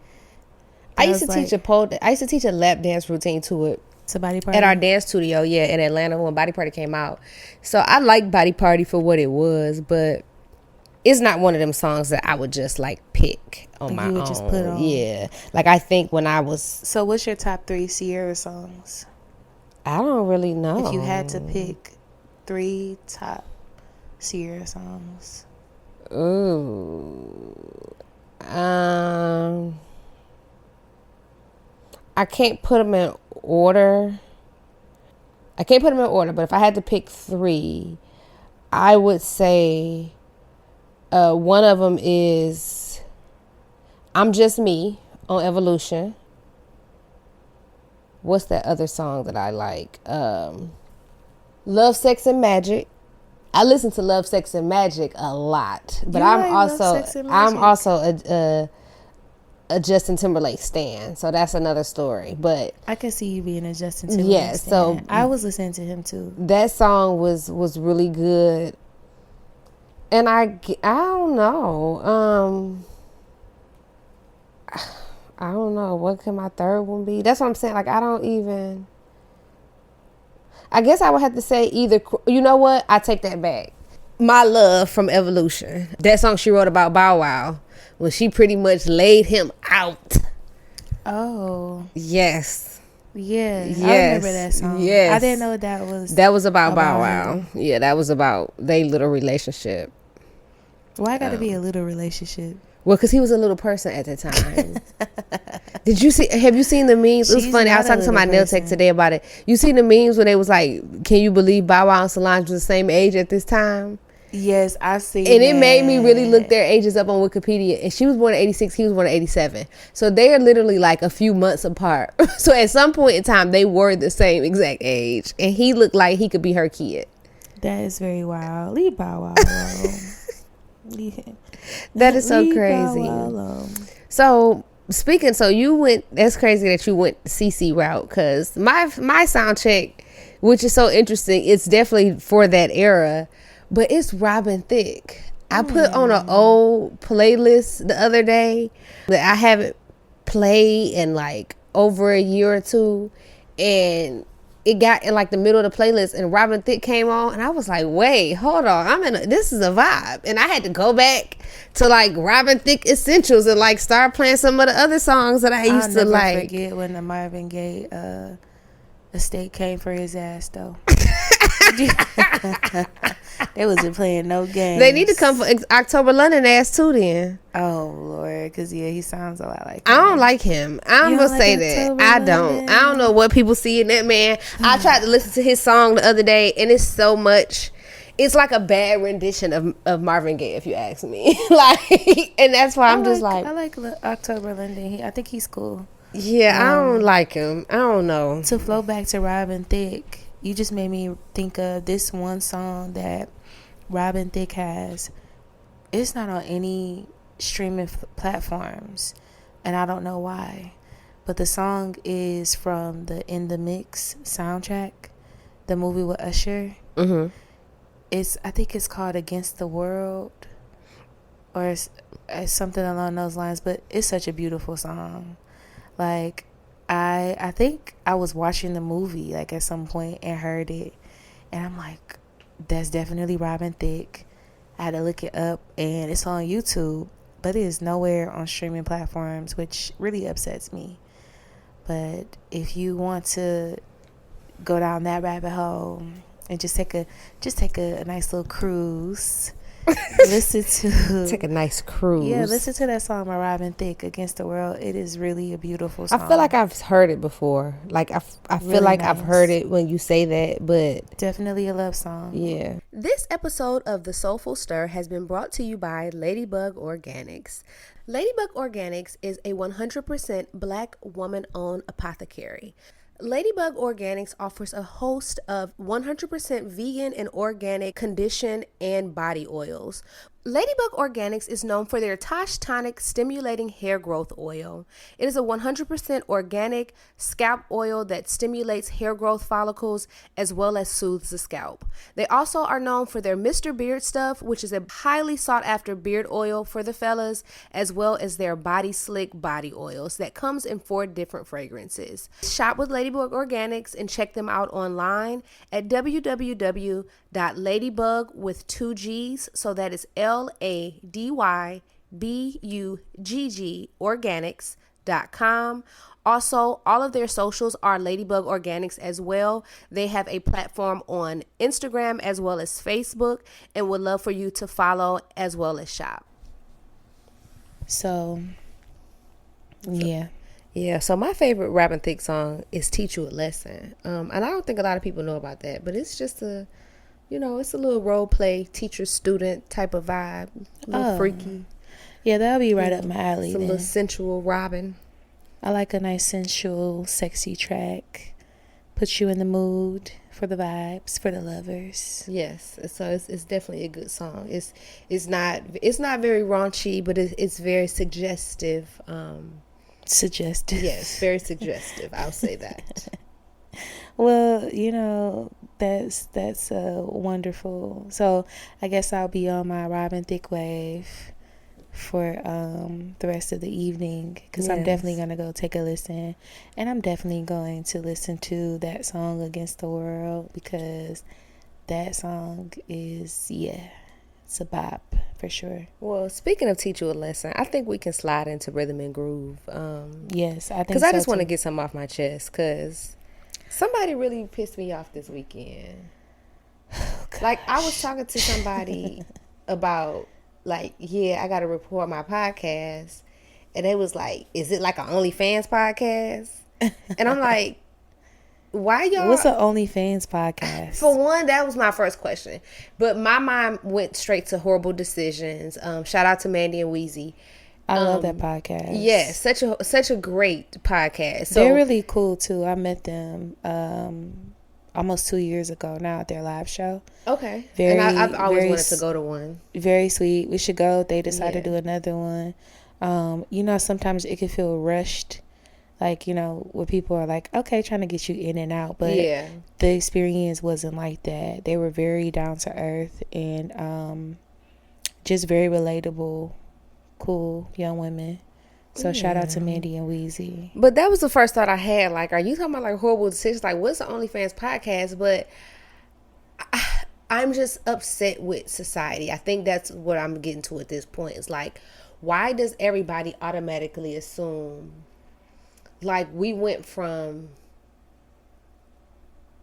S2: I used to teach a lap dance routine to it.
S1: To Body Party?
S2: At our dance studio, in Atlanta when Body Party came out. So I like Body Party for what it was, but it's not one of them songs that I would just like pick on my own. You would just put on. Yeah. Like I think when I was...
S1: So what's your top 3 Sierra songs?
S2: I don't really know.
S1: If you had to pick 3 top Sierra songs.
S2: Ooh. I can't put them in order. But if I had to pick 3, I would say one of them is I'm Just Me on Evolution. What's that other song that I like? Love, Sex, and Magic. I listen to Love, Sex, and Magic a lot, but I'm also a Justin Timberlake stan, so that's another story. But
S1: I can see you being a Justin Timberlake stan. So I was listening to him too.
S2: That song was really good, and I don't know. I don't know what could my third one be. That's what I'm saying. Like I guess I would have to say either. You know what? I take that back. My Love from Evolution. That song she wrote about Bow Wow when she pretty much laid him out.
S1: Oh.
S2: Yes.
S1: Yeah. Yes. I remember that song. Yes. I didn't know that was.
S2: That was about Bow Wow. Yeah, that was about their little relationship.
S1: Why got to be a little relationship?
S2: Well, because he was a little person at the time. Have you seen the memes? It was funny. I was talking to my nail tech today about it. You seen the memes when they was like, can you believe Bow Wow and Solange was the same age at this time?
S1: Yes, I've seen
S2: and it made me really look their ages up on Wikipedia. And she was born in 86, he was born in 87. So they are literally like a few months apart. So at some point in time, they were the same exact age. And he looked like he could be her kid.
S1: That is very wild. Leave Bow Wow alone.
S2: That is so crazy. So you went, that's crazy that you went CC route, because my sound check, which is so interesting, it's definitely for that era, but it's Robin Thicke. I put on an old playlist the other day that I haven't played in like over a year or two, and it got in like the middle of the playlist and Robin Thicke came on, and I was like, wait, hold on, this is a vibe. And I had to go back to like Robin Thicke Essentials and like start playing some of the other songs that I used to like.
S1: I'll never forget when the Marvin Gaye estate came for his ass though. They wasn't playing no games.
S2: They need to come for October London ass too then.
S1: Oh Lord, because he sounds a lot like
S2: him. I don't like him. I'm gonna say that. I don't know what people see in that man. I tried to listen to his song the other day, and it's so much. It's like a bad rendition of Marvin Gaye, if you ask me. Like, and that's why I
S1: like October London. I think he's cool.
S2: Yeah, I don't like him. I don't know.
S1: To flow back to Robin Thicke, you just made me think of this one song that Robin Thicke has. It's not on any streaming platforms, and I don't know why, but the song is from the In the Mix soundtrack, the movie with Usher. I think it's called Against the World, or it's something along those lines. But it's such a beautiful song. Like, I think I was watching the movie like at some point and heard it, and I'm like, that's definitely Robin Thicke. I had to look it up, and it's on YouTube, but it is nowhere on streaming platforms, which really upsets me. But if you want to go down that rabbit hole and just take a nice little cruise, listen to
S2: Take a nice cruise.
S1: Yeah, listen to that song by Robin Thicke, Against the World. It is really a beautiful song.
S2: I feel like I've heard it before. Like I feel
S1: Really
S2: like
S1: nice.
S2: I've heard it when you say that, but
S1: Definitely a love song.
S2: yeah. This episode of The Soulful Stir has been brought to you by Ladybug Organics. Ladybug Organics is a 100% Black woman-owned apothecary. Ladybug Organics offers a host of 100% vegan and organic condition and body oils. Ladybug Organics is known for their Tash Tonic stimulating hair growth oil. It is a 100% organic scalp oil that stimulates hair growth follicles as well as soothes the scalp. They also are known for their Mr. Beard Stuff, which is a highly sought after beard oil for the fellas, as well as their Body Slick body oils that comes in 4 different fragrances. Shop with Ladybug Organics and check them out online at www.ladybug with 2 G's, so that is LADYBUGG organics.com. Also, all of their socials are Ladybug Organics as well. They have a platform on Instagram as well as Facebook, and would love for you to follow as well as shop.
S1: So, yeah.
S2: Yeah, so my favorite Robin Thicke song is Teach You a Lesson. And I don't think a lot of people know about that, but it's just it's a little role play, teacher-student type of vibe. A little freaky.
S1: Yeah, that'll be right up my alley.
S2: Some little sensual Robin.
S1: I like a nice, sensual, sexy track. Puts you in the mood for the vibes, for the lovers.
S2: Yes, so it's definitely a good song. It's not very raunchy, but it's very suggestive.
S1: Suggestive.
S2: Yes, very suggestive. I'll say that.
S1: Well, that's wonderful. So I guess I'll be on my Robin Thicke wave for the rest of the evening, because
S2: Yes.
S1: I'm definitely going to go take a listen, and I'm definitely going to listen to that song Against the World, because that song is, it's a bop for sure.
S2: Well, speaking of Teach You a Lesson, I think we can slide into rhythm and groove.
S1: Yes, I think
S2: because I just
S1: so
S2: want to
S1: too.
S2: get something off my chest, because somebody really pissed me off this weekend. Like, I was talking to somebody about, like, I got to report my podcast. And they was like, is it like an OnlyFans podcast? And I'm like, why y'all?
S1: What's an OnlyFans podcast?
S2: For one, that was my first question. But my mind went straight to Horrible Decisions. Shout out to Mandy and Weezy.
S1: I love that podcast.
S2: Yes, such a great podcast. So,
S1: they're really cool too. I met them almost 2 years ago now at their live show.
S2: Okay.
S1: Very,
S2: and I've always
S1: very
S2: wanted to go to one.
S1: Very sweet. We should go. They decided to do another one. Sometimes it can feel rushed. Like, where people are like, okay, trying to get you in and out. But the experience wasn't like that. They were very down to earth and just very relatable, cool young women. So shout out to Mandy and Weezy.
S2: But that was the first thought I had. Like, are you talking about like Horrible Decisions? Like, what's the OnlyFans podcast? But I'm just upset with society. I think that's what I'm getting to at this point. It's like, why does everybody automatically assume, like, we went from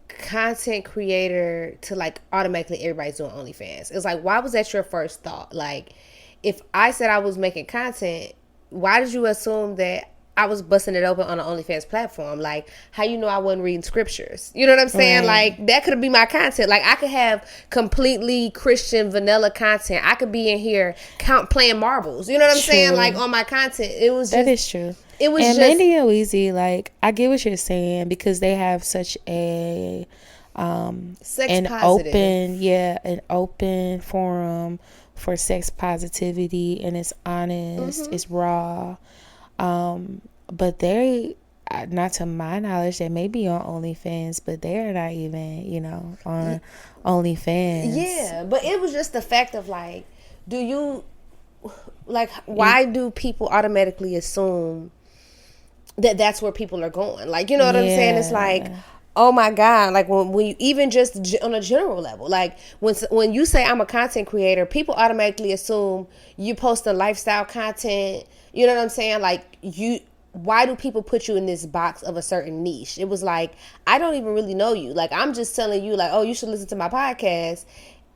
S2: content creator to like automatically everybody's doing OnlyFans? It's like, why was that your first thought? Like, if I said I was making content, why did you assume that I was busting it open on an OnlyFans platform? Like, how you know I wasn't reading scriptures? You know what I'm saying?
S1: Right.
S2: Like, that could be my content. Like, I could have completely Christian vanilla content. I could be in here playing marbles. You know what I'm saying? Like, on my content. It was just,
S1: that is true.
S2: It was
S1: and
S2: just,
S1: Mandy and Weezy, like, I get what you're saying, because they have such a
S2: sex
S1: an
S2: positive.
S1: an open forum for sex positivity, and it's honest, it's raw. But they not to my knowledge, they may be on OnlyFans, but they're not even, on OnlyFans.
S2: Yeah, but it was just the fact of like, why do people automatically assume that that's where people are going? Like, you know what I'm saying? It's like, oh my God, like when you, even just on a general level, like when you say I'm a content creator, people automatically assume you post a lifestyle content. You know what I'm saying? Like why do people put you in this box of a certain niche? It was like, I don't even really know you. Like, I'm just telling you, like, oh, you should listen to my podcast.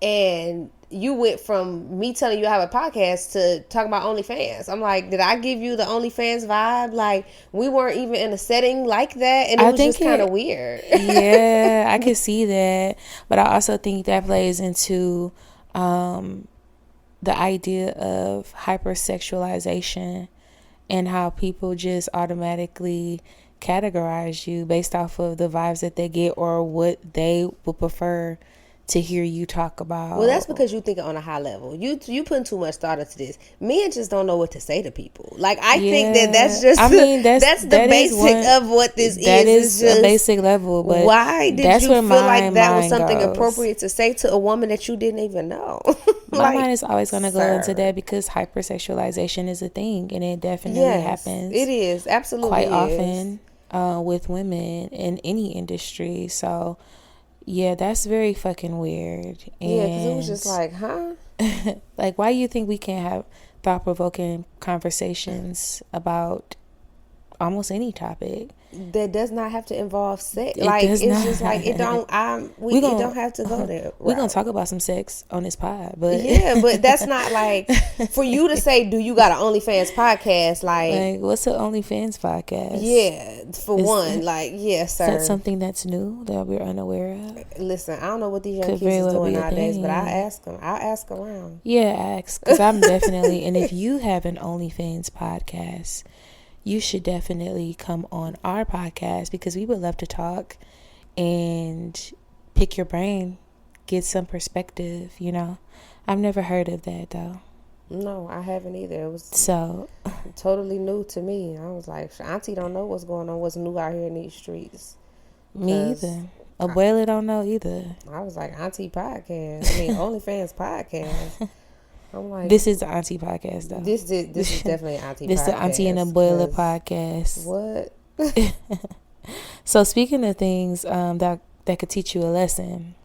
S2: And you went from me telling you I have a podcast to talking about OnlyFans. I'm like, did I give you the OnlyFans vibe? Like, we weren't even in a setting like that. And it was just kind of weird.
S1: Yeah, I could see that. But I also think that plays into the idea of hypersexualization and how people just automatically categorize you based off of the vibes that they get or what they would prefer to hear you talk about.
S2: Well, that's because you think it on a high level. You putting too much thought into this. Men just don't know what to say to people. Like, I think that's just, that's the basic of what this is.
S1: That is a basic level, but
S2: why did you feel like that was something appropriate to say to a woman that you didn't even know?
S1: My mind is always going to go into that because hypersexualization is a thing, and it definitely happens.
S2: It is, absolutely
S1: quite often with women in any industry. So yeah, that's very fucking weird. And
S2: yeah, because it was just like, huh?
S1: Like, why do you think we can't have thought-provoking conversations about almost any topic
S2: that does not have to involve sex? Like, it's just like, it don't. It don't have to go there.
S1: We're gonna talk about some sex on this pod, but
S2: yeah, but that's not like for you to say, do you got an OnlyFans podcast? Like
S1: what's an OnlyFans podcast?
S2: Yeah, for one, like, yes, sir.
S1: Is that something that's new that we're unaware of?
S2: Listen, I don't know what these young kids is doing nowadays, but I'll ask them. I'll ask around.
S1: Yeah, ask, because I'm definitely. And if you have an OnlyFans podcast, you should definitely come on our podcast because we would love to talk and pick your brain, get some perspective, I've never heard of that, though.
S2: No, I haven't either. It was
S1: so
S2: totally new to me. I was like, Auntie don't know what's going on, what's new out here in these streets.
S1: Me either. Abuela don't know either.
S2: I was like, Auntie podcast. I mean, OnlyFans podcast. I'm like,
S1: this is the Auntie podcast, though.
S2: This is definitely an Auntie podcast.
S1: This is the Auntie and Abuela podcast.
S2: What?
S1: So speaking of things that could teach you a lesson,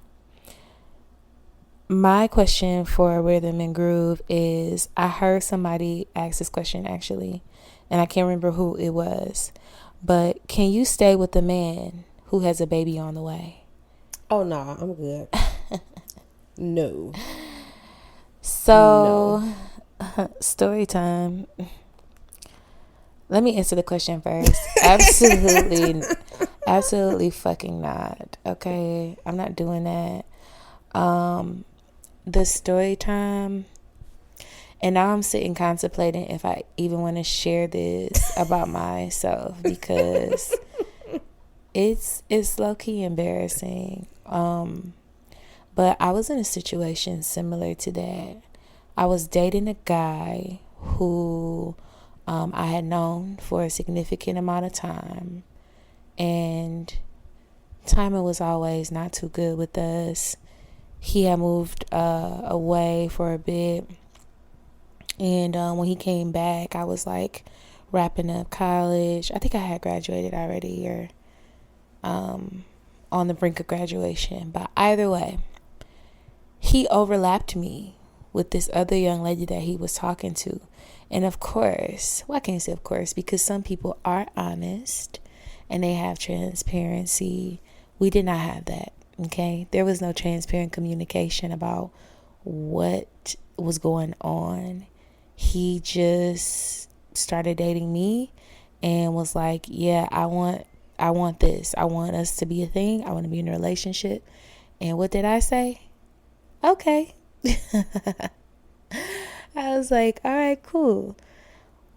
S1: my question for Rhythm and Groove is, I heard somebody ask this question actually, and I can't remember who it was, but can you stay with a man who has a baby on the way?
S2: Oh, no, I'm good. No.
S1: So, story time. Let me answer the question first. Absolutely fucking not. Okay, I'm not doing that. The story time, and now I'm sitting contemplating if I even want to share this about myself because it's low-key embarrassing. But I was in a situation similar to that. I was dating a guy who I had known for a significant amount of time. And timing was always not too good with us. He had moved away for a bit. And when he came back, I was like wrapping up college. I think I had graduated already or on the brink of graduation. But either way, he overlapped me with this other young lady that he was talking to. And of course, well, I can't say of course, because some people are honest and they have transparency. We did not have that, okay? There was no transparent communication about what was going on. He just started dating me and was like, yeah, I want this. I want us to be a thing. I want to be in a relationship. And what did I say? Okay. I was like, all right, cool.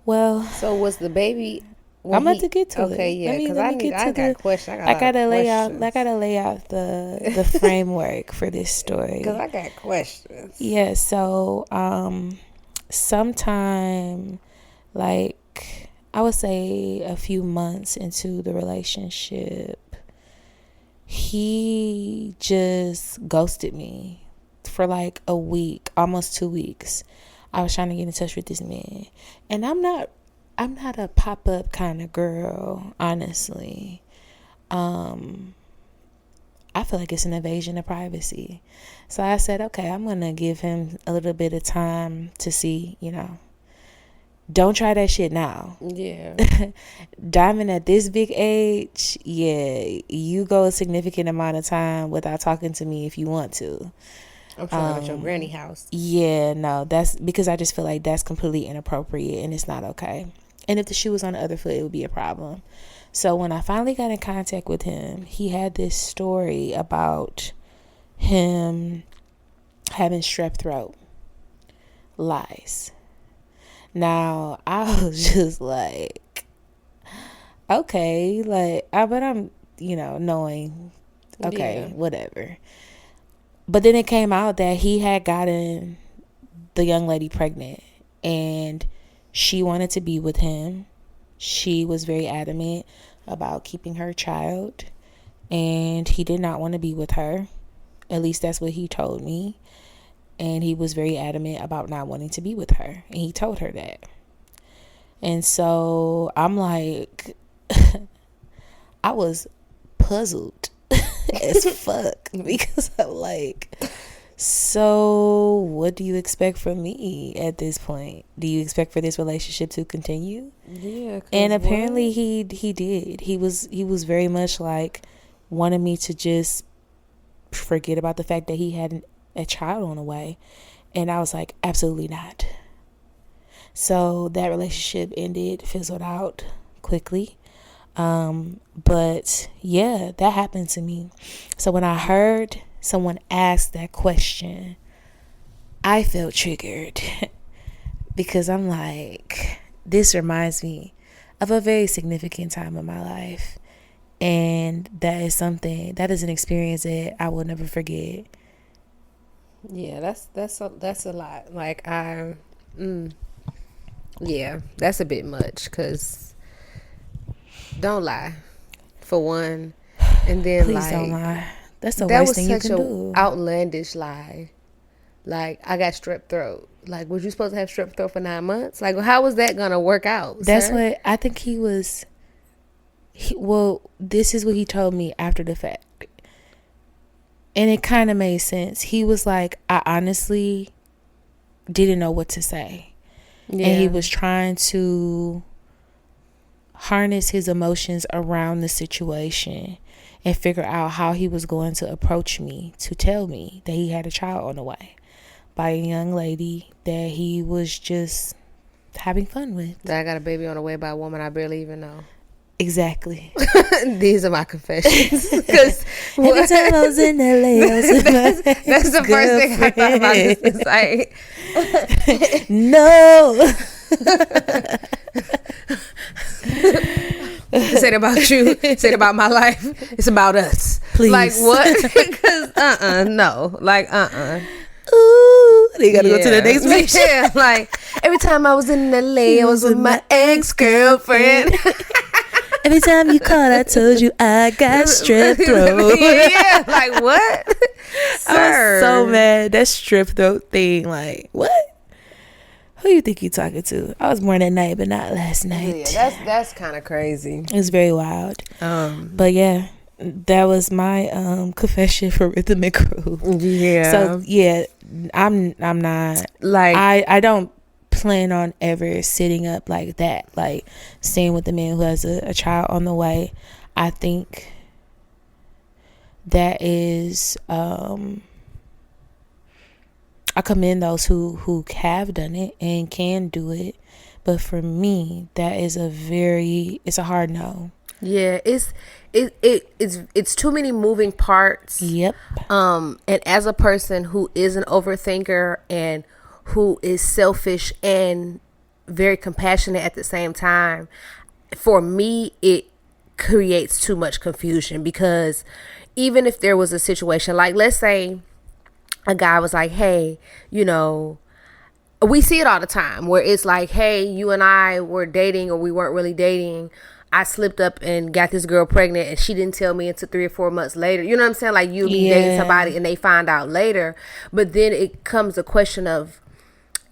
S1: Well,
S2: so was the baby?
S1: I'm about to get to it.
S2: Okay, yeah, because I got questions.
S1: I gotta lay out the framework for this story.
S2: Because I got questions.
S1: Yeah. So, sometime like I would say a few months into the relationship, he just ghosted me for like a week, almost 2 weeks. I was trying to get in touch with this man, and I'm not a pop-up kind of girl, honestly. I feel like it's an invasion of privacy. So I said, okay, I'm going to give him a little bit of time to see, don't try that shit now.
S2: Yeah.
S1: Diamond at this big age, yeah, you go a significant amount of time without talking to me if you want to.
S2: I'm trying at your granny house.
S1: Yeah, no, that's because I just feel like that's completely inappropriate and it's not okay. And if the shoe was on the other foot, it would be a problem. So when I finally got in contact with him, he had this story about him having strep throat. Lies. Now, I was just like, okay, but I'm, knowing, okay, whatever. But then it came out that he had gotten the young lady pregnant and she wanted to be with him. She was very adamant about keeping her child and he did not want to be with her. At least that's what he told me. And he was very adamant about not wanting to be with her. And he told her that. And so I'm like, I was puzzled as fuck because I'm like, so what do you expect from me at this point? Do you expect for this relationship to continue?
S2: Yeah.
S1: And apparently he did. He was very much like wanted me to just forget about the fact that he had a child on the way. And I was like, absolutely not. So that relationship ended, fizzled out quickly. But yeah, that happened to me. So when I heard someone ask that question, I felt triggered because I'm like, this reminds me of a very significant time in my life. And that is an experience that I will never forget.
S2: Yeah, that's a lot. Like yeah, that's a bit much because don't lie, for one, and then
S1: Please don't lie. That's the worst thing you can do.
S2: That was such an outlandish lie. Like, I got strep throat. Like, was you supposed to have strep throat for 9 months? Like, how was that gonna work out?
S1: That's
S2: sir?
S1: what I think he was. This is what he told me after the fact. And it kind of made sense. He was like, I honestly didn't know what to say. Yeah. And he was trying to harness his emotions around the situation and figure out how he was going to approach me to tell me that he had a child on the way by a young lady that he was just having fun with.
S2: That I got a baby on the way by a woman I barely even know.
S1: Exactly.
S2: These are my confessions. Because
S1: every time I was in LA,
S2: that's the first thing I thought about. It's like,
S1: no.
S2: Say it about you. Say it about my life. It's about us.
S1: Please.
S2: Like what? Because no. Like
S1: Ooh, they gotta go to the next picture.
S2: Yeah, like every time I was in LA, I was with my ex-girlfriend.
S1: Every time you called, I told you I got strep throat.
S2: Yeah, like what? Sir.
S1: I was so mad. That strep throat thing, like, what? Who you think you talking to? I was born at night, but not last night.
S2: Yeah, that's kind of crazy.
S1: It's very wild. But yeah, that was my confession for Rhythm & Crew.
S2: Yeah.
S1: So yeah, I'm not like I don't plan on ever sitting up like that, like staying with a man who has a child on the way. I think that is I commend those who have done it and can do it, but for me that is it's a hard no.
S2: Yeah, it's too many moving parts.
S1: Yep.
S2: And as a person who is an overthinker and who is selfish and very compassionate at the same time, for me it creates too much confusion, because even if there was a situation like, let's say a guy was like, hey, we see it all the time where it's like, hey, you and I were dating or we weren't really dating. I slipped up and got this girl pregnant and she didn't tell me until 3 or 4 months later. You know what I'm saying? Like, you'll be dating somebody and they find out later. But then it comes a question of,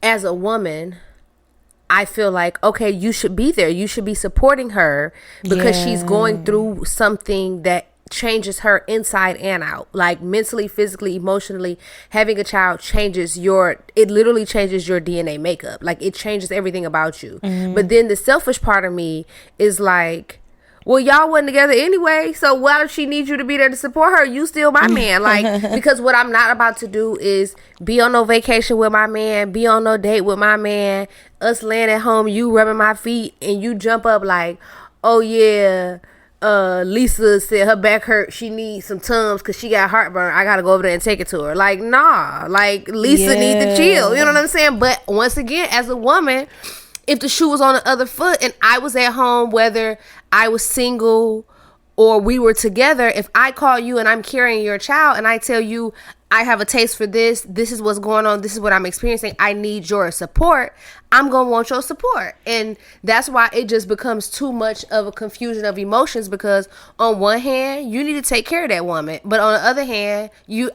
S2: as a woman, I feel like, okay, you should be there. You should be supporting her because she's going through something that changes her inside and out, like mentally, physically, emotionally. Having a child it literally changes your DNA makeup. Like, it changes everything about you. But then the selfish part of me is like, well, y'all wasn't together anyway, so why does she need you to be there to support her? You still my man. Like, because what I'm not about to do is be on no vacation with my man, be on no date with my man, us laying at home, you rubbing my feet, and you jump up like, oh yeah, Lisa said her back hurt, she needs some Tums because she got heartburn, I gotta go over there and take it to her. Like, nah, like, Lisa need to chill, you know what I'm saying? But once again, as a woman, if the shoe was on the other foot and I was at home, whether I was single or we were together, if I call you and I'm carrying your child and I tell you, I have a taste for this is what's going on, this is what I'm experiencing, I need your support, I'm going to want your support. And that's why it just becomes too much of a confusion of emotions, because on one hand, you need to take care of that woman, but on the other hand,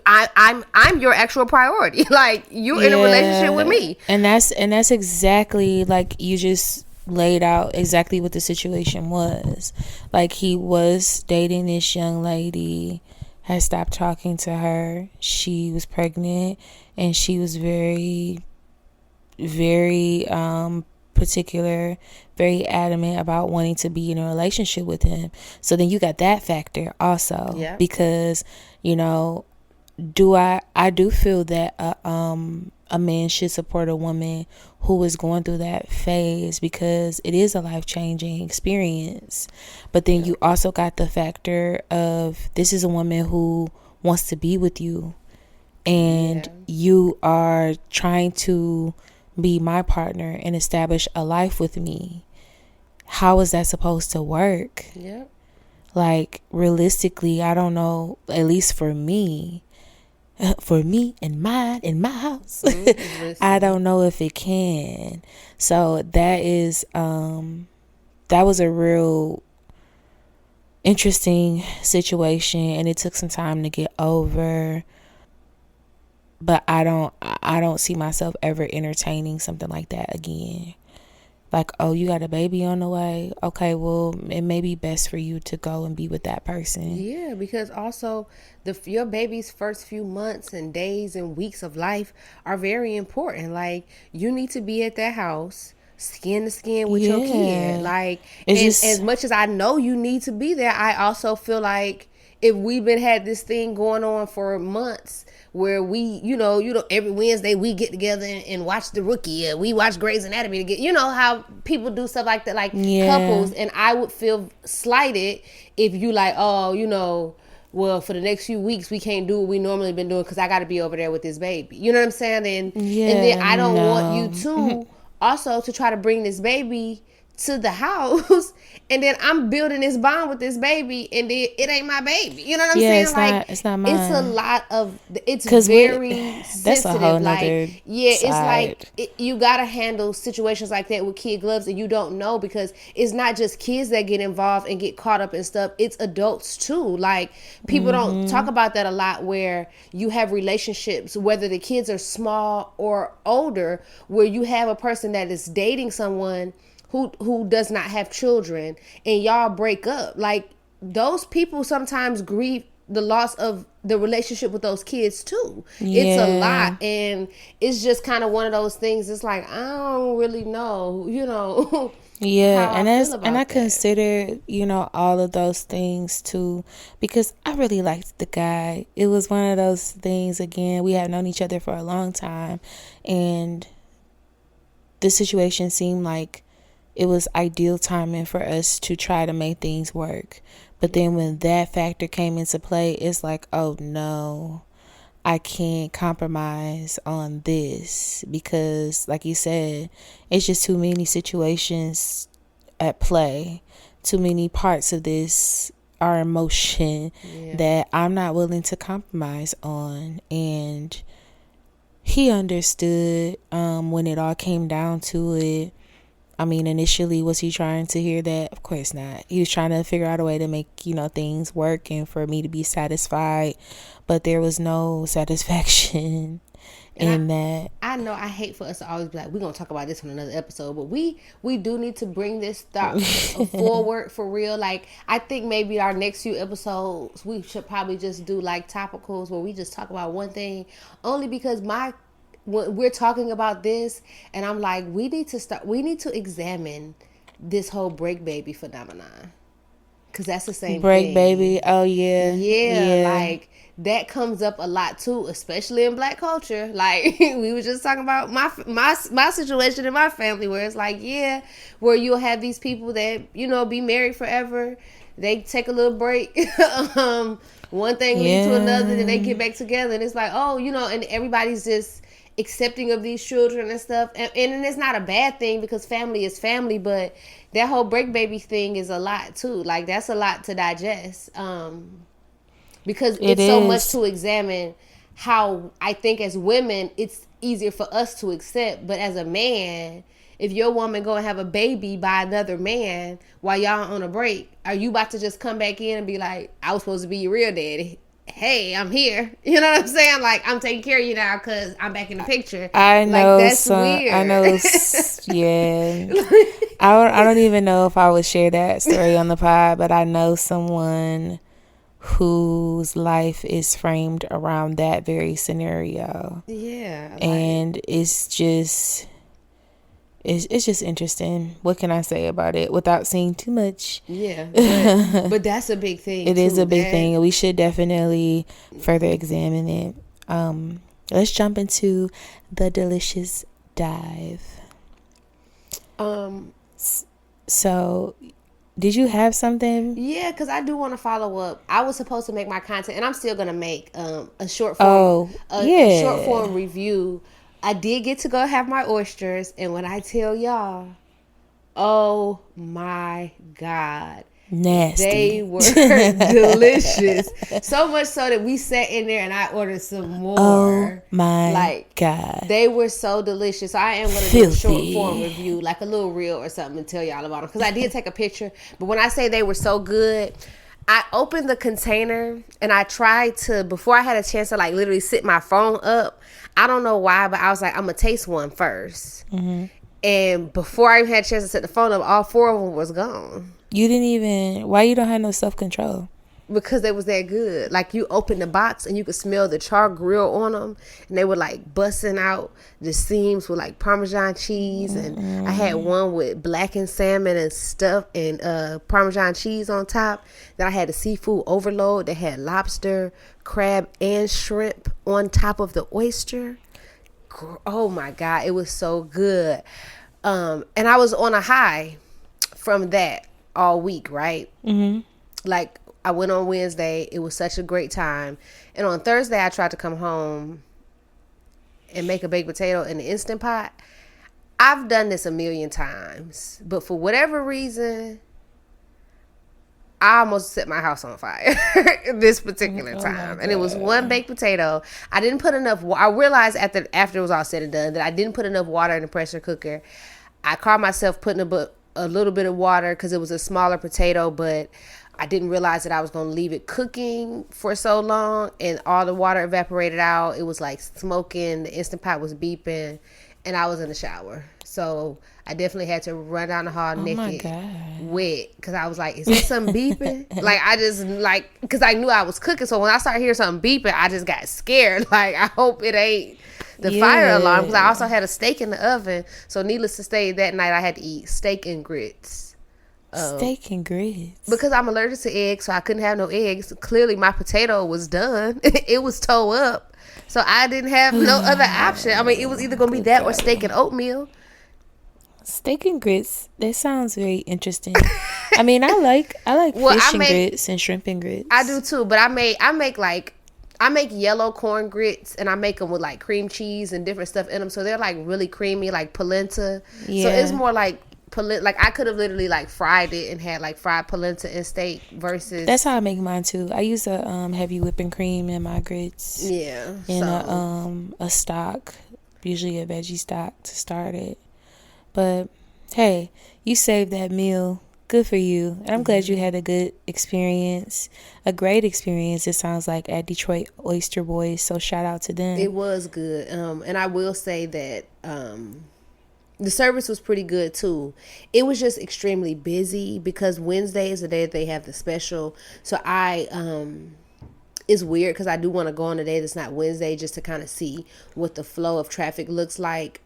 S2: I'm your actual priority. Like, you're in a relationship with me.
S1: And that's exactly, like, you just laid out exactly what the situation was. Like, he was dating this young lady, had stopped talking to her, she was pregnant, and she was very, very particular, very adamant about wanting to be in a relationship with him. So then you got that factor also. Yeah. Because, you know, I do feel that a man should support a woman who is going through that phase, because it is a life-changing experience. But then you also got the factor of, this is a woman who wants to be with you, and you are trying to be my partner and establish a life with me. How is that supposed to work?
S2: Yep.
S1: Like, realistically, I don't know, at least for me and mine in my house, I don't know if it can. So that was a real interesting situation, and it took some time to get over. But I don't see myself ever entertaining something like that again. Like, oh, you got a baby on the way? Okay, well, it may be best for you to go and be with that person.
S2: Yeah, because also your baby's first few months and days and weeks of life are very important. Like, you need to be at that house, skin to skin with your kid. Like, and as much as I know you need to be there, I also feel like if we've had this thing going on for months, where we, you know, every Wednesday we get together and watch The Rookie, we watch Grey's Anatomy together. You know how people do stuff like that, like couples. And I would feel slighted if you like, oh, you know, well, for the next few weeks we can't do what we normally been doing because I got to be over there with this baby. You know what I'm saying? And then I don't want you to also to try to bring this baby to the house, and then I'm building this bond with this baby, and then it ain't my baby. You know what I'm saying?
S1: It's not mine.
S2: It's a lot of, it's very sensitive.
S1: That's a whole
S2: like,
S1: side.
S2: It's like you gotta handle situations like that with kid gloves, and you don't know, because it's not just kids that get involved and get caught up in stuff. It's adults too. Like, people don't talk about that a lot, where you have relationships, whether the kids are small or older, where you have a person that is dating someone who does not have children, and y'all break up. Like, those people sometimes grieve the loss of the relationship with those kids too. It's a lot, and it's just kind of one of those things. It's like, I don't really know, you know.
S1: And I consider, you know, all of those things too, because I really liked the guy. It was one of those things, again, we had known each other for a long time, and the situation seemed like it was ideal timing for us to try to make things work. But then when that factor came into play, it's like, oh no, I can't compromise on this, because like you said, it's just too many situations at play. Too many parts of this are emotion that I'm not willing to compromise on. And he understood when it all came down to it. I mean, initially, was he trying to hear that? Of course not. He was trying to figure out a way to make, things work and for me to be satisfied. But there was no satisfaction in that.
S2: I know I hate for us to always be like, we're going to talk about this on another episode. But we do need to bring this thought forward for real. Like, I think maybe our next few episodes, we should probably just do like topicals where we just talk about one thing. Only because when we're talking about this, and I'm like, we need to examine this whole break baby phenomenon, because that's the same
S1: break
S2: thing.
S1: Baby. Oh yeah,
S2: like that comes up a lot too, especially in Black culture. Like we were just talking about my situation in my family, where it's like, where you'll have these people that be married forever, they take a little break, one thing leads to another, then they get back together, and it's like, and everybody's just accepting of these children and stuff, and it's not a bad thing, because family is family, but that whole break baby thing is a lot too. Like, that's a lot to digest, because it's so much to examine. How I think as women it's easier for us to accept, but as a man, if your woman go and have a baby by another man while y'all on a break, are you about to just come back in and be like, I was supposed to be your real daddy, hey, I'm here? You know what I'm saying? Like, I'm taking care of you now because I'm back in the picture.
S1: I know.
S2: Like, that's weird.
S1: I know. Yeah. I don't even know if I would share that story on the pod, but I know someone whose life is framed around that very scenario.
S2: Yeah. Like,
S1: and it's just interesting. What can I say about it without saying too much?
S2: Yeah, but that's a big thing.
S1: It is a big thing. We should definitely further examine it. Let's jump into the delicious dive. So, did you have something?
S2: Yeah, because I do want to follow up. I was supposed to make my content, and I'm still gonna make a short form, a short form review. I did get to go have my oysters, and when I tell y'all, oh my God,
S1: nasty.
S2: They were delicious. So much so that we sat in there and I ordered some more.
S1: Oh my God.
S2: They were so delicious. So I am going to do a short form review, like a little reel or something, and tell y'all about them. Because I did take a picture. But when I say they were so good, I opened the container and I tried to, before I had a chance to like literally sit my phone up, I don't know why, but I was like, I'm going to taste one first. Mm-hmm. And before I even had a chance to set the phone up, all four of them was gone.
S1: You didn't even, why you don't have no self-control?
S2: Because they was that good. Like, you open the box and you could smell the char grill on them, and they were like busting out the seams with like Parmesan cheese. And I had one with blackened salmon and stuff and Parmesan cheese on top. Then I had the seafood overload that had lobster, crab, and shrimp on top of the oyster. Oh my God, it was so good. And I was on a high from that all week, right? Mm-hmm. Like, I went on Wednesday. It was such a great time. And on Thursday, I tried to come home and make a baked potato in the Instant Pot. I've done this a million times, but for whatever reason, I almost set my house on fire this particular time. And it was one baked potato. I didn't put enough. I realized after it was all said and done that I didn't put enough water in the pressure cooker. I caught myself putting a little bit of water because it was a smaller potato, but I didn't realize that I was going to leave it cooking for so long, and all the water evaporated out. It was like smoking. The Instant Pot was beeping, and I was in the shower. So I definitely had to run down the hall naked, wet, because I was like, is there something beeping? Like, I just, like, because I knew I was cooking. So when I started hearing something beeping, I just got scared. Like, I hope it ain't the fire alarm, because I also had a steak in the oven. So needless to say, that night I had to eat steak and grits.
S1: Steak and grits.
S2: Because I'm allergic to eggs, so I couldn't have no eggs. Clearly, my potato was done. It was towed up. So I didn't have no other option. I mean, it was either going to be that or steak and oatmeal.
S1: Steak and grits, that sounds very interesting. I mean, I like fish and grits and shrimp and grits. I do too, but I make yellow corn grits, and I make them with like cream cheese and different stuff in them. So they're like really creamy, like polenta. Yeah. So it's more like
S2: like I could have literally like fried it and had like fried polenta and steak versus.
S1: That's how I make mine too. I use a heavy whipping cream in my grits.
S2: Yeah.
S1: And a stock, usually a veggie stock to start it. But hey, you saved that meal. Good for you. And I'm glad you had a good experience, a great experience. It sounds like at Detroit Oyster Boys. So shout out to them.
S2: It was good. And I will say that the service was pretty good too. It was just extremely busy because Wednesday is the day that they have the special. So it's weird because I do want to go on a day that's not Wednesday just to kind of see what the flow of traffic looks like.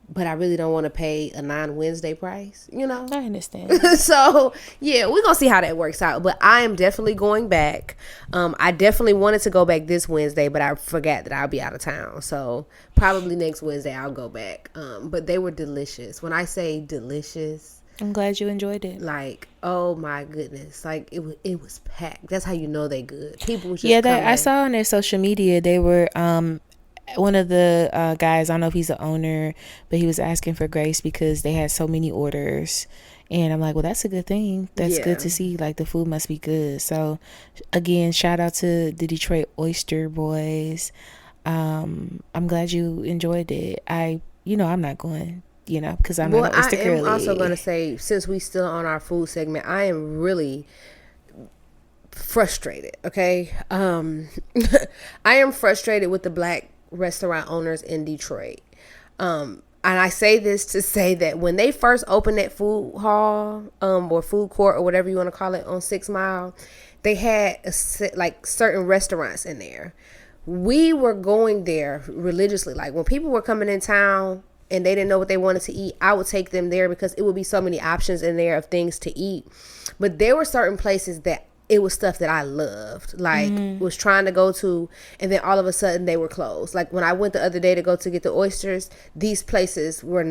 S2: But I really don't want to pay a non-Wednesday price, you know?
S1: I understand.
S2: So, yeah, we're going to see how that works out. But I am definitely going back. I definitely wanted to go back this Wednesday, but I forgot that I'll be out of town. So, probably next Wednesday I'll go back. But they were delicious. When I say delicious,
S1: I'm glad you enjoyed it.
S2: like, oh my goodness. Like, it was packed. That's how you know they good. People was just coming.
S1: I saw on their social media, they were... one of the guys, I don't know if he's the owner, but he was asking for grace because they had so many orders. And I'm like, well, that's a good thing. That's good to see. Like, the food must be good. So, again, shout out to the Detroit Oyster Boys. I'm glad you enjoyed it. I'm not going, because I'm not an oyster girly.
S2: I'm also going to say, since we still on our food segment, I am really frustrated, okay? I am frustrated with the black restaurant owners in Detroit. And I say this to say that when they first opened that food hall or food court or whatever you want to call it on 6 Mile, they had certain restaurants in there. We were going there religiously. Like when people were coming in town and they didn't know what they wanted to eat, I would take them there because it would be so many options in there of things to eat. But there were certain places that it was stuff that I loved, like was trying to go to, and then all of a sudden they were closed. Like when I went the other day to go to get the oysters, these places they're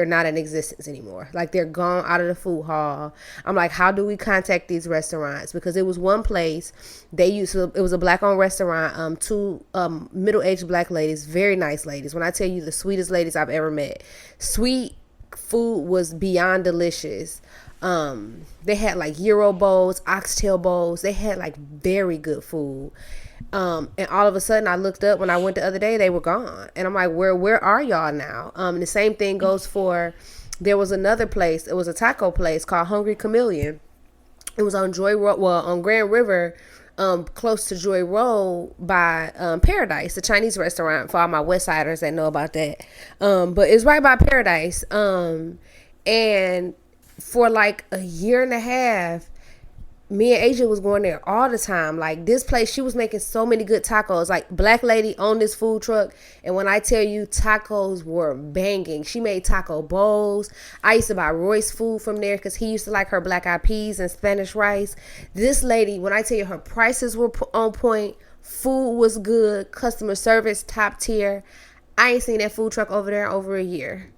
S2: not in existence anymore. Like they're gone out of the food hall. I'm like, how do we contact these restaurants? Because it was one place it was a black owned restaurant, two middle-aged black ladies, very nice ladies. When I tell you the sweetest ladies I've ever met, sweet food was beyond delicious. They had like gyro bowls, oxtail bowls. They had like very good food. And all of a sudden I looked up when I went the other day, they were gone. And I'm like, where are y'all now? And the same thing goes for, there was another place. It was a taco place called Hungry Chameleon. It was on on Grand River, close to Joy Road by Paradise, the Chinese restaurant for all my West Siders that know about that. But it's right by Paradise. And for like a year and a half, me and Asia was going there all the time. Like this place, she was making so many good tacos. Like black lady owned this food truck, and when I tell you tacos were banging, she made taco bowls. I used to buy Royce food from there because he used to like her black eyed peas and Spanish rice. This lady, when I tell you her prices were on point, food was good, customer service top tier. I ain't seen that food truck over there in over a year.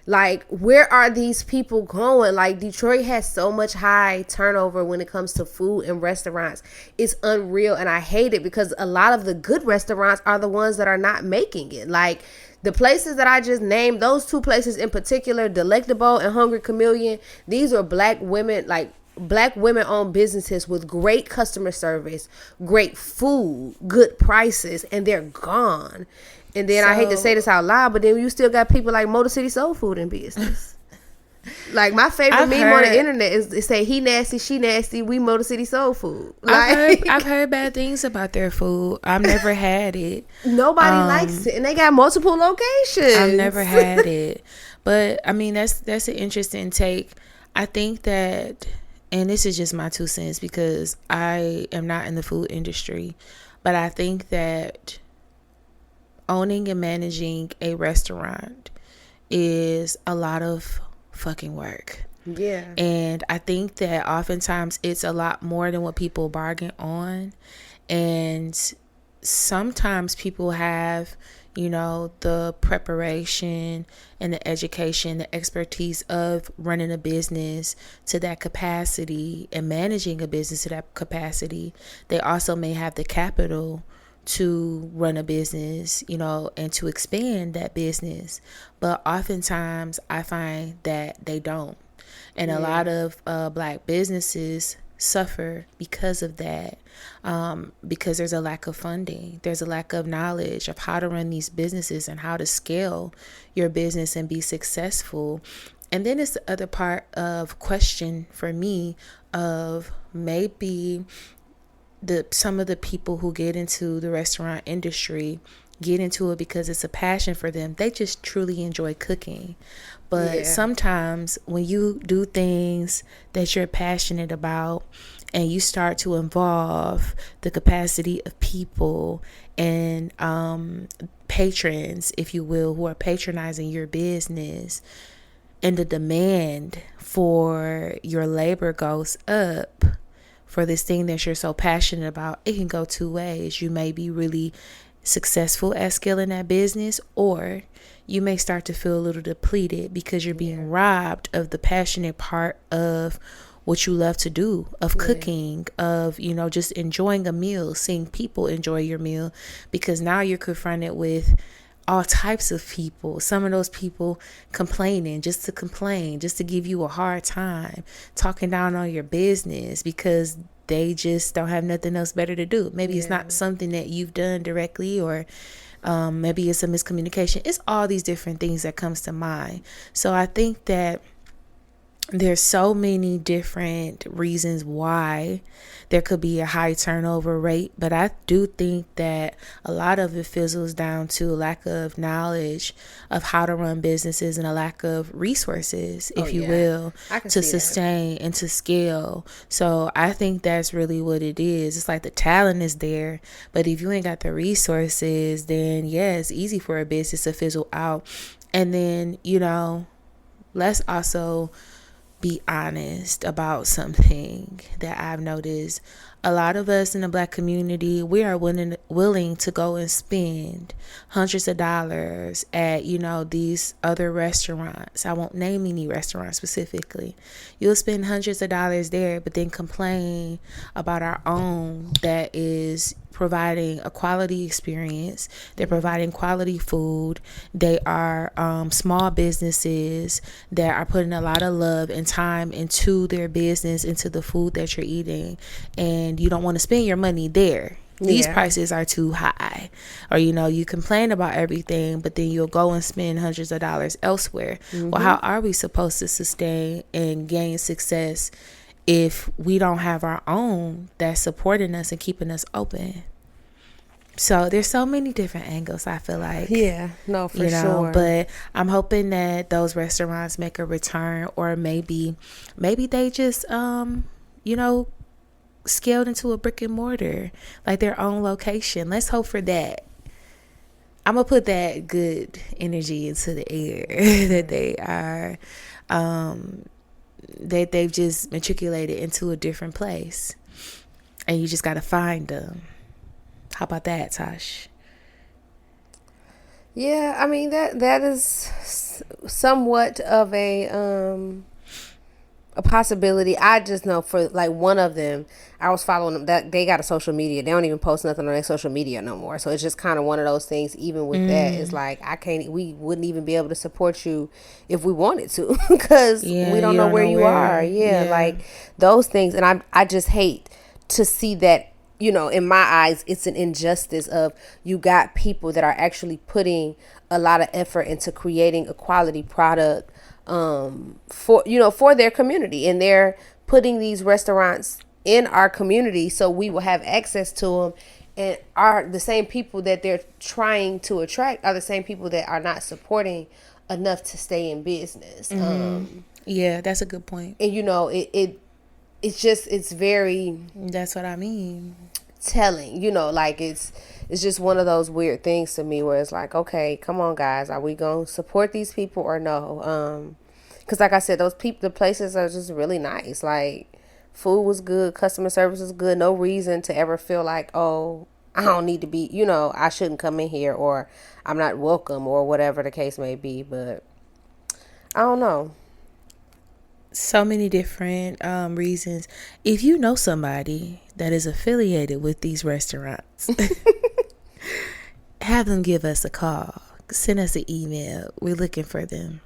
S2: Like, where are these people going? Like, Detroit has so much high turnover when it comes to food and restaurants. It's unreal, and I hate it because a lot of the good restaurants are the ones that are not making it. Like, the places that I just named, those two places in particular, Delectable and Hungry Chameleon, these are black women, like, black women-owned businesses with great customer service, great food, good prices, and they're gone. And then I hate to say this out loud, but then you still got people like Motor City Soul Food in business. Like my favorite meme on the internet is say he nasty, she nasty, we Motor City Soul Food. Like,
S1: I've heard bad things about their food. I've never had it.
S2: Nobody likes it, and they got multiple locations.
S1: I've never had it, but I mean that's an interesting take. I think that, and this is just my 2 cents because I am not in the food industry, but I think that owning and managing a restaurant is a lot of fucking work.
S2: Yeah. And
S1: I think that oftentimes it's a lot more than what people bargain on. And sometimes people have, the preparation and the education, the expertise of running a business to that capacity and managing a business to that capacity. They also may have the capital to run a business, you know, and to expand that business. But oftentimes I find that they don't. And a lot of Black businesses suffer because of that, because there's a lack of funding. There's a lack of knowledge of how to run these businesses and how to scale your business and be successful. And then it's the other part of question for me of maybe some of the people who get into the restaurant industry get into it because it's a passion for them. They just truly enjoy cooking. But sometimes when you do things that you're passionate about and you start to involve the capacity of people and patrons, if you will, who are patronizing your business, and the demand for your labor goes up for this thing that you're so passionate about, it can go two ways. You may be really successful at scaling that business, or you may start to feel a little depleted because you're being robbed of the passionate part of what you love to do, of cooking, of, you know, just enjoying a meal, seeing people enjoy your meal, because now you're confronted with all types of people. Some of those people complaining just to complain, just to give you a hard time, talking down on your business because they just don't have nothing else better to do. Maybe it's not something that you've done directly, or maybe it's a miscommunication. It's all these different things that comes to mind. So I think that there's so many different reasons why there could be a high turnover rate, but I do think that a lot of it fizzles down to a lack of knowledge of how to run businesses and a lack of resources, if you will, to sustain and to scale. So I think that's really what it is. It's like the talent is there, but if you ain't got the resources, then it's easy for a business to fizzle out. And then, you know, let's also be honest about something that I've noticed. A lot of us in the Black community, we are willing to go and spend hundreds of dollars at, you know, these other restaurants. I won't name any restaurants specifically. You'll spend hundreds of dollars there, but then complain about our own that is providing a quality experience. They're providing quality food. They are small businesses that are putting a lot of love and time into their business, into the food that you're eating, and you don't want to spend your money there. These prices are too high. Or, you know, you complain about everything, but then you'll go and spend hundreds of dollars elsewhere. Well, how are we supposed to sustain and gain success if we don't have our own that's supporting us and keeping us open? So there's so many different angles, I feel like. For sure. But I'm hoping that those restaurants make a return, or maybe they just you know, scaled into a brick and mortar, like their own location. Let's hope for that. I'm gonna put that good energy into the air that they are that they've just matriculated into a different place, and you just got to find them. How about that, Tash?
S2: Yeah, I mean that is somewhat of a possibility. I just know for like one of them, I was following them, that they got a social media. They don't even post nothing on their social media no more. So it's just kind of one of those things. Even with that, it's like we wouldn't even be able to support you if we wanted to, because we don't know where you are. Like those things. And I just hate to see that, you know, in my eyes, it's an injustice of you got people that are actually putting a lot of effort into creating a quality product for their community, and they're putting these restaurants in our community so we will have access to them, and are the same people that they're trying to attract are the same people that are not supporting enough to stay in business.
S1: That's a good point.
S2: And you know, it's very,
S1: that's what I mean,
S2: telling, you know, like it's just one of those weird things to me where it's like, okay, come on guys, are we gonna support these people or no? Because like I said, the places are just really nice. Like, food was good, customer service was good. No reason to ever feel like, oh, I don't need to be, you know, I shouldn't come in here, or I'm not welcome, or whatever the case may be. But I don't know.
S1: So many different reasons. If you know somebody that is affiliated with these restaurants, have them give us a call. Send us an email. We're looking for them.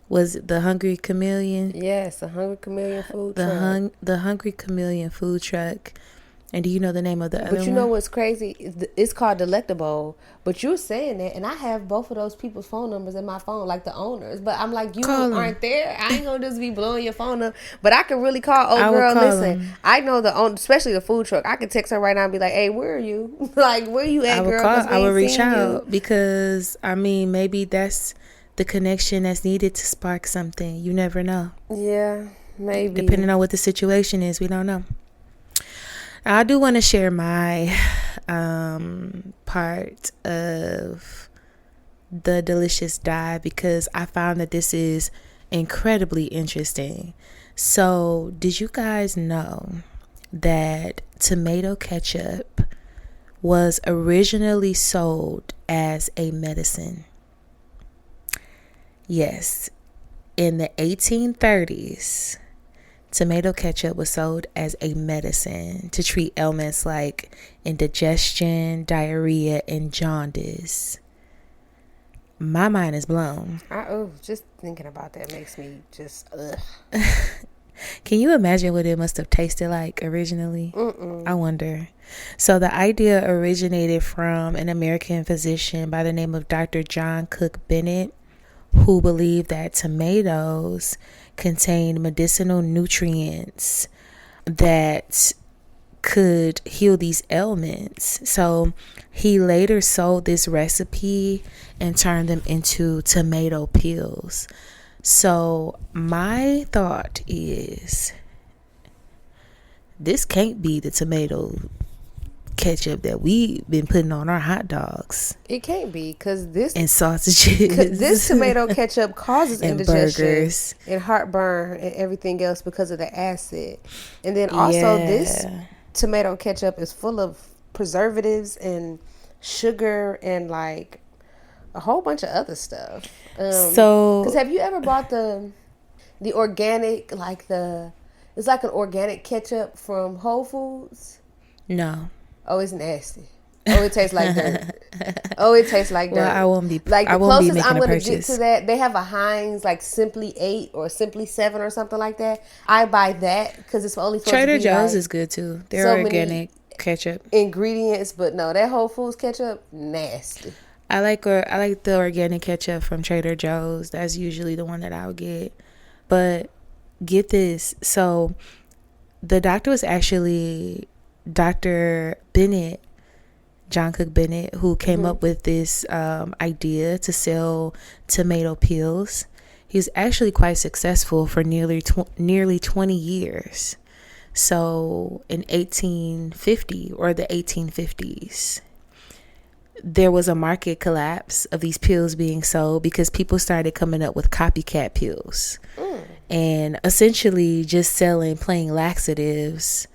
S1: Was it the Hungry Chameleon?
S2: Yes, the Hungry Chameleon food truck.
S1: The Hungry Chameleon food truck. And do you know the name of the other one?
S2: But you know what's crazy? It's called Delectable. But you're saying that, and I have both of those people's phone numbers in my phone, like the owners. But I'm like, you aren't there. I ain't gonna just be blowing your phone up. But I can really call. Oh, girl, listen. I know the owner, especially the food truck. I can text her right now and be like, hey, where are you? Like, where you at, girl?
S1: I would reach out because I mean, maybe that's the connection that's needed to spark something. You never know.
S2: Yeah, maybe.
S1: Depending on what the situation is, we don't know. I do want to share my part of the delicious dive because I found that this is incredibly interesting. So, did you guys know that tomato ketchup was originally sold as a medicine? Yes, in the 1830s. Tomato ketchup was sold as a medicine to treat ailments like indigestion, diarrhea, and jaundice. My mind is blown.
S2: Just thinking about that makes me just, ugh.
S1: Can you imagine what it must have tasted like originally? I wonder. So the idea originated from an American physician by the name of Dr. John Cook Bennett, who believed that tomatoes contained medicinal nutrients that could heal these ailments. So he later sold this recipe and turned them into tomato pills. So my thought is, this can't be the tomato ketchup that we've been putting on our hot dogs.
S2: It can't be, because this
S1: and sausages.
S2: This tomato ketchup causes
S1: and
S2: indigestion
S1: burgers
S2: and heartburn and everything else because of the acid. And then also this tomato ketchup is full of preservatives and sugar and like a whole bunch of other stuff. So, because have you ever bought the organic, like it's like an organic ketchup from Whole Foods?
S1: No.
S2: Oh, it's nasty. Oh, it tastes like dirt. Oh, it tastes like dirt.
S1: Well, I won't be.
S2: Like, the closest I'm going to get
S1: to
S2: that, they have a Heinz, like Simply 8 or Simply 7 or something like that. I buy that because it's only supposed
S1: Trader
S2: to be
S1: Joe's
S2: like
S1: is good too. They're organic ketchup
S2: ingredients, but no, that Whole Foods ketchup, nasty.
S1: I like the organic ketchup from Trader Joe's. That's usually the one that I'll get. But get this. So the doctor was actually Dr. Bennett, John Cook Bennett, who came up with this idea to sell tomato pills. He was actually quite successful for nearly 20 years. So in 1850 or the 1850s, there was a market collapse of these pills being sold because people started coming up with copycat pills and essentially just selling plain laxatives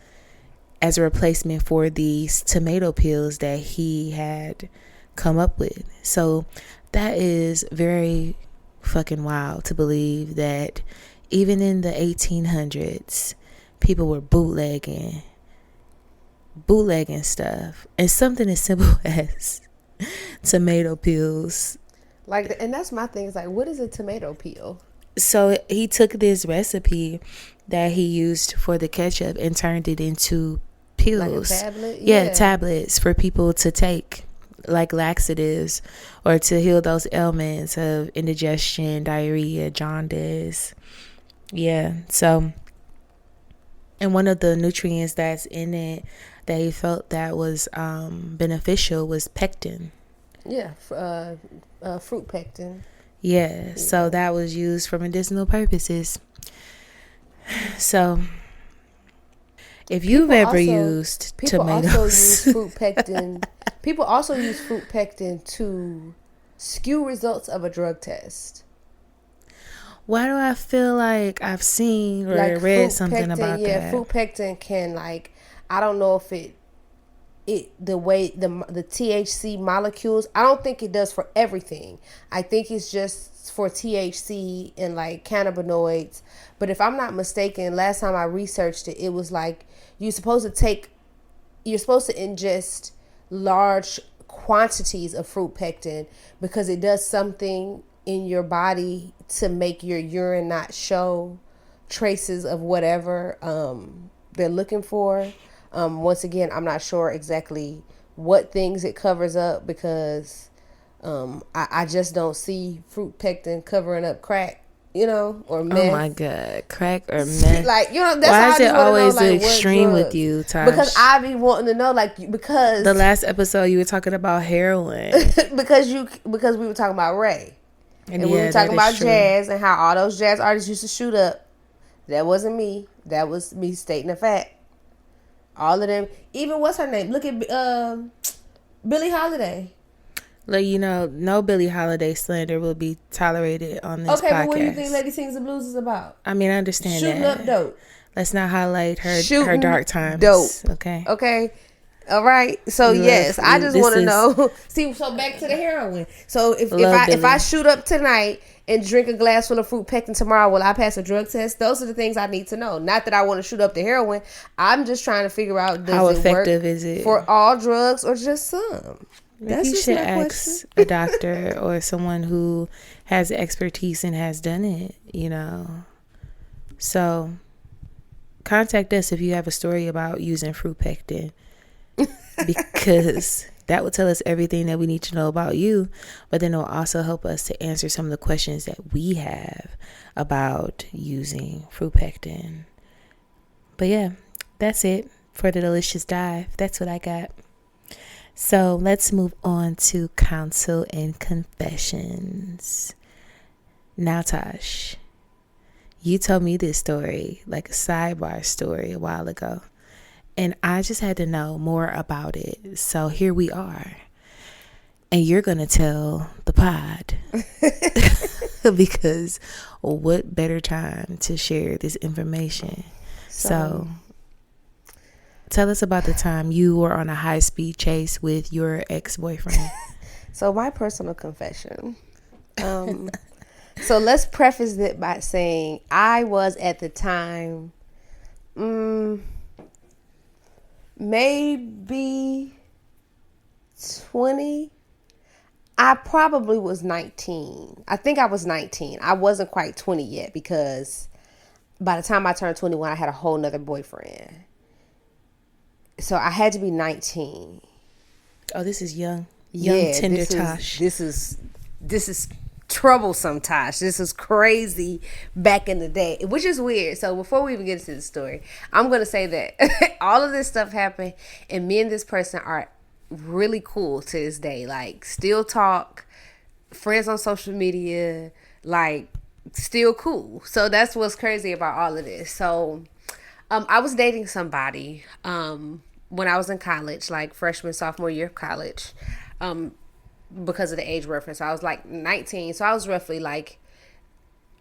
S1: as a replacement for these tomato pills that he had come up with. So that is very fucking wild to believe that even in the 1800s, people were bootlegging stuff, and something as simple as tomato pills.
S2: Like, and that's my thing. Is like, what is a tomato peel?
S1: So he took this recipe that he used for the ketchup and turned it into pills.
S2: Like a tablet?
S1: Yeah, tablets for people to take, like laxatives, or to heal those ailments of indigestion, diarrhea, jaundice. Yeah. So, and one of the nutrients that's in it that he felt that was beneficial was pectin.
S2: Yeah, fruit pectin.
S1: Yeah, so that was used for medicinal purposes. So, if you've ever used tomatoes,
S2: also use fruit pectin. People also use fruit pectin to skew results of a drug test.
S1: Why do I feel like I've seen or like read something about that?
S2: Yeah, fruit pectin can, like, I don't know if the way the THC molecules, I don't think it does for everything. I think it's just for THC and like cannabinoids. But if I'm not mistaken, last time I researched it, it was like you're supposed to ingest large quantities of fruit pectin because it does something in your body to make your urine not show traces of whatever they're looking for. Once again, I'm not sure exactly what things it covers up because I just don't see fruit pectin covering up crack, or meth.
S1: Oh my God, crack or meth?
S2: Like, that's
S1: why
S2: how
S1: is
S2: I just
S1: it
S2: wanna
S1: always
S2: know, like,
S1: the
S2: what
S1: extreme with
S2: drugs?
S1: you, Tash?
S2: Because I be wanting to know, like, because
S1: the last episode you were talking about heroin.
S2: because we were talking about Ray. And we were talking about jazz and how all those jazz artists used to shoot up. That wasn't me. That was me stating a fact. All of them. Even what's her name? Look at Billie Holiday.
S1: Look, no Billie Holiday slander will be tolerated on this podcast.
S2: But what do you think Lady Sings the Blues is about?
S1: I mean, I understand
S2: Shooting
S1: that.
S2: up dope.
S1: Let's not highlight her dark times.
S2: Dope.
S1: Okay.
S2: All right. So yes, I just want to know. See, so back to the heroin. So if I shoot up tonight and drink a glass full of fruit pectin tomorrow, will I pass a drug test? Those are the things I need to know. Not that I want to shoot up the heroin. I'm just trying to figure out
S1: how effective is it
S2: for all drugs or just some.
S1: That's you should ask a doctor or someone who has expertise and has done it. So contact us if you have a story about using fruit pectin. Because that will tell us everything that we need to know about you, but then it will also help us to answer some of the questions that we have about using fruit pectin. But yeah, that's it for the delicious dive. That's what I got. So let's move on to counsel and confessions. Now, Tash, you told me this story, like a sidebar story, a while ago. And I just had to know more about it. So here we are. And you're going to tell the pod. Because what better time to share this information? So tell us about the time you were on a high-speed chase with your ex-boyfriend.
S2: So my personal confession. So let's preface it by saying I was at the time... maybe 20. I probably was 19. I think I was 19. I wasn't quite 20 yet because by the time I turned 21, I had a whole nother boyfriend. So I had to be 19.
S1: Oh, this is young tender Tash.
S2: This is troublesome Tash. This is crazy back in the day, which is weird. So before we even get into the story, I'm going to say that all of this stuff happened and me and this person are really cool to this day. Like, still talk, friends on social media, like, still cool. So that's what's crazy about all of this. So I was dating somebody when I was in college, like freshman, sophomore year of college. Because of the age reference. I was like 19. So I was roughly like,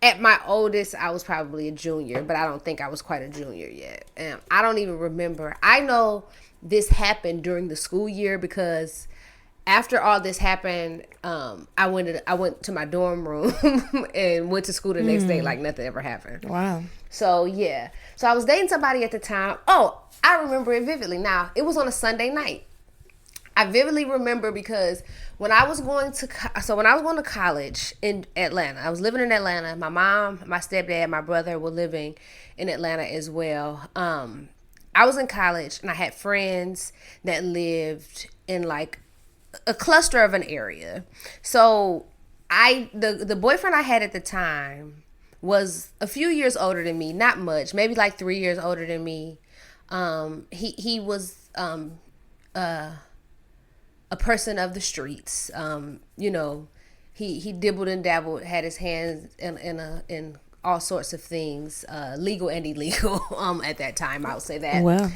S2: at my oldest, I was probably a junior, but I don't think I was quite a junior yet. And I don't even remember. I know this happened during the school year because after all this happened, I went to my dorm room and went to school the next day like nothing ever happened.
S1: Wow.
S2: So yeah. So I was dating somebody at the time. Oh, I remember it vividly. Now, it was on a Sunday night. I vividly remember because when I was going to college in Atlanta, I was living in Atlanta. My mom, my stepdad, my brother were living in Atlanta as well. I was in college and I had friends that lived in like a cluster of an area. So the boyfriend I had at the time was a few years older than me, not much, maybe like 3 years older than me. He was a person of the streets. He dibbled and dabbled, had his hands in all sorts of things, legal and illegal at that time, I would say that.
S1: Wow.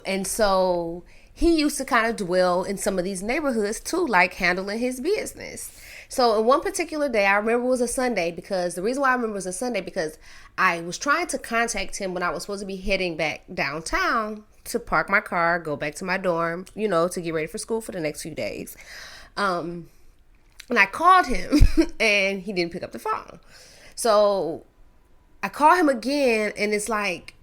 S2: And so he used to kind of dwell in some of these neighborhoods too, like handling his business. So in one particular day, I remember it was a Sunday, because the reason why I remember it was a Sunday, because I was trying to contact him when I was supposed to be heading back downtown to park my car, go back to my dorm, to get ready for school for the next few days. And I called him and he didn't pick up the phone. So I call him again and it's like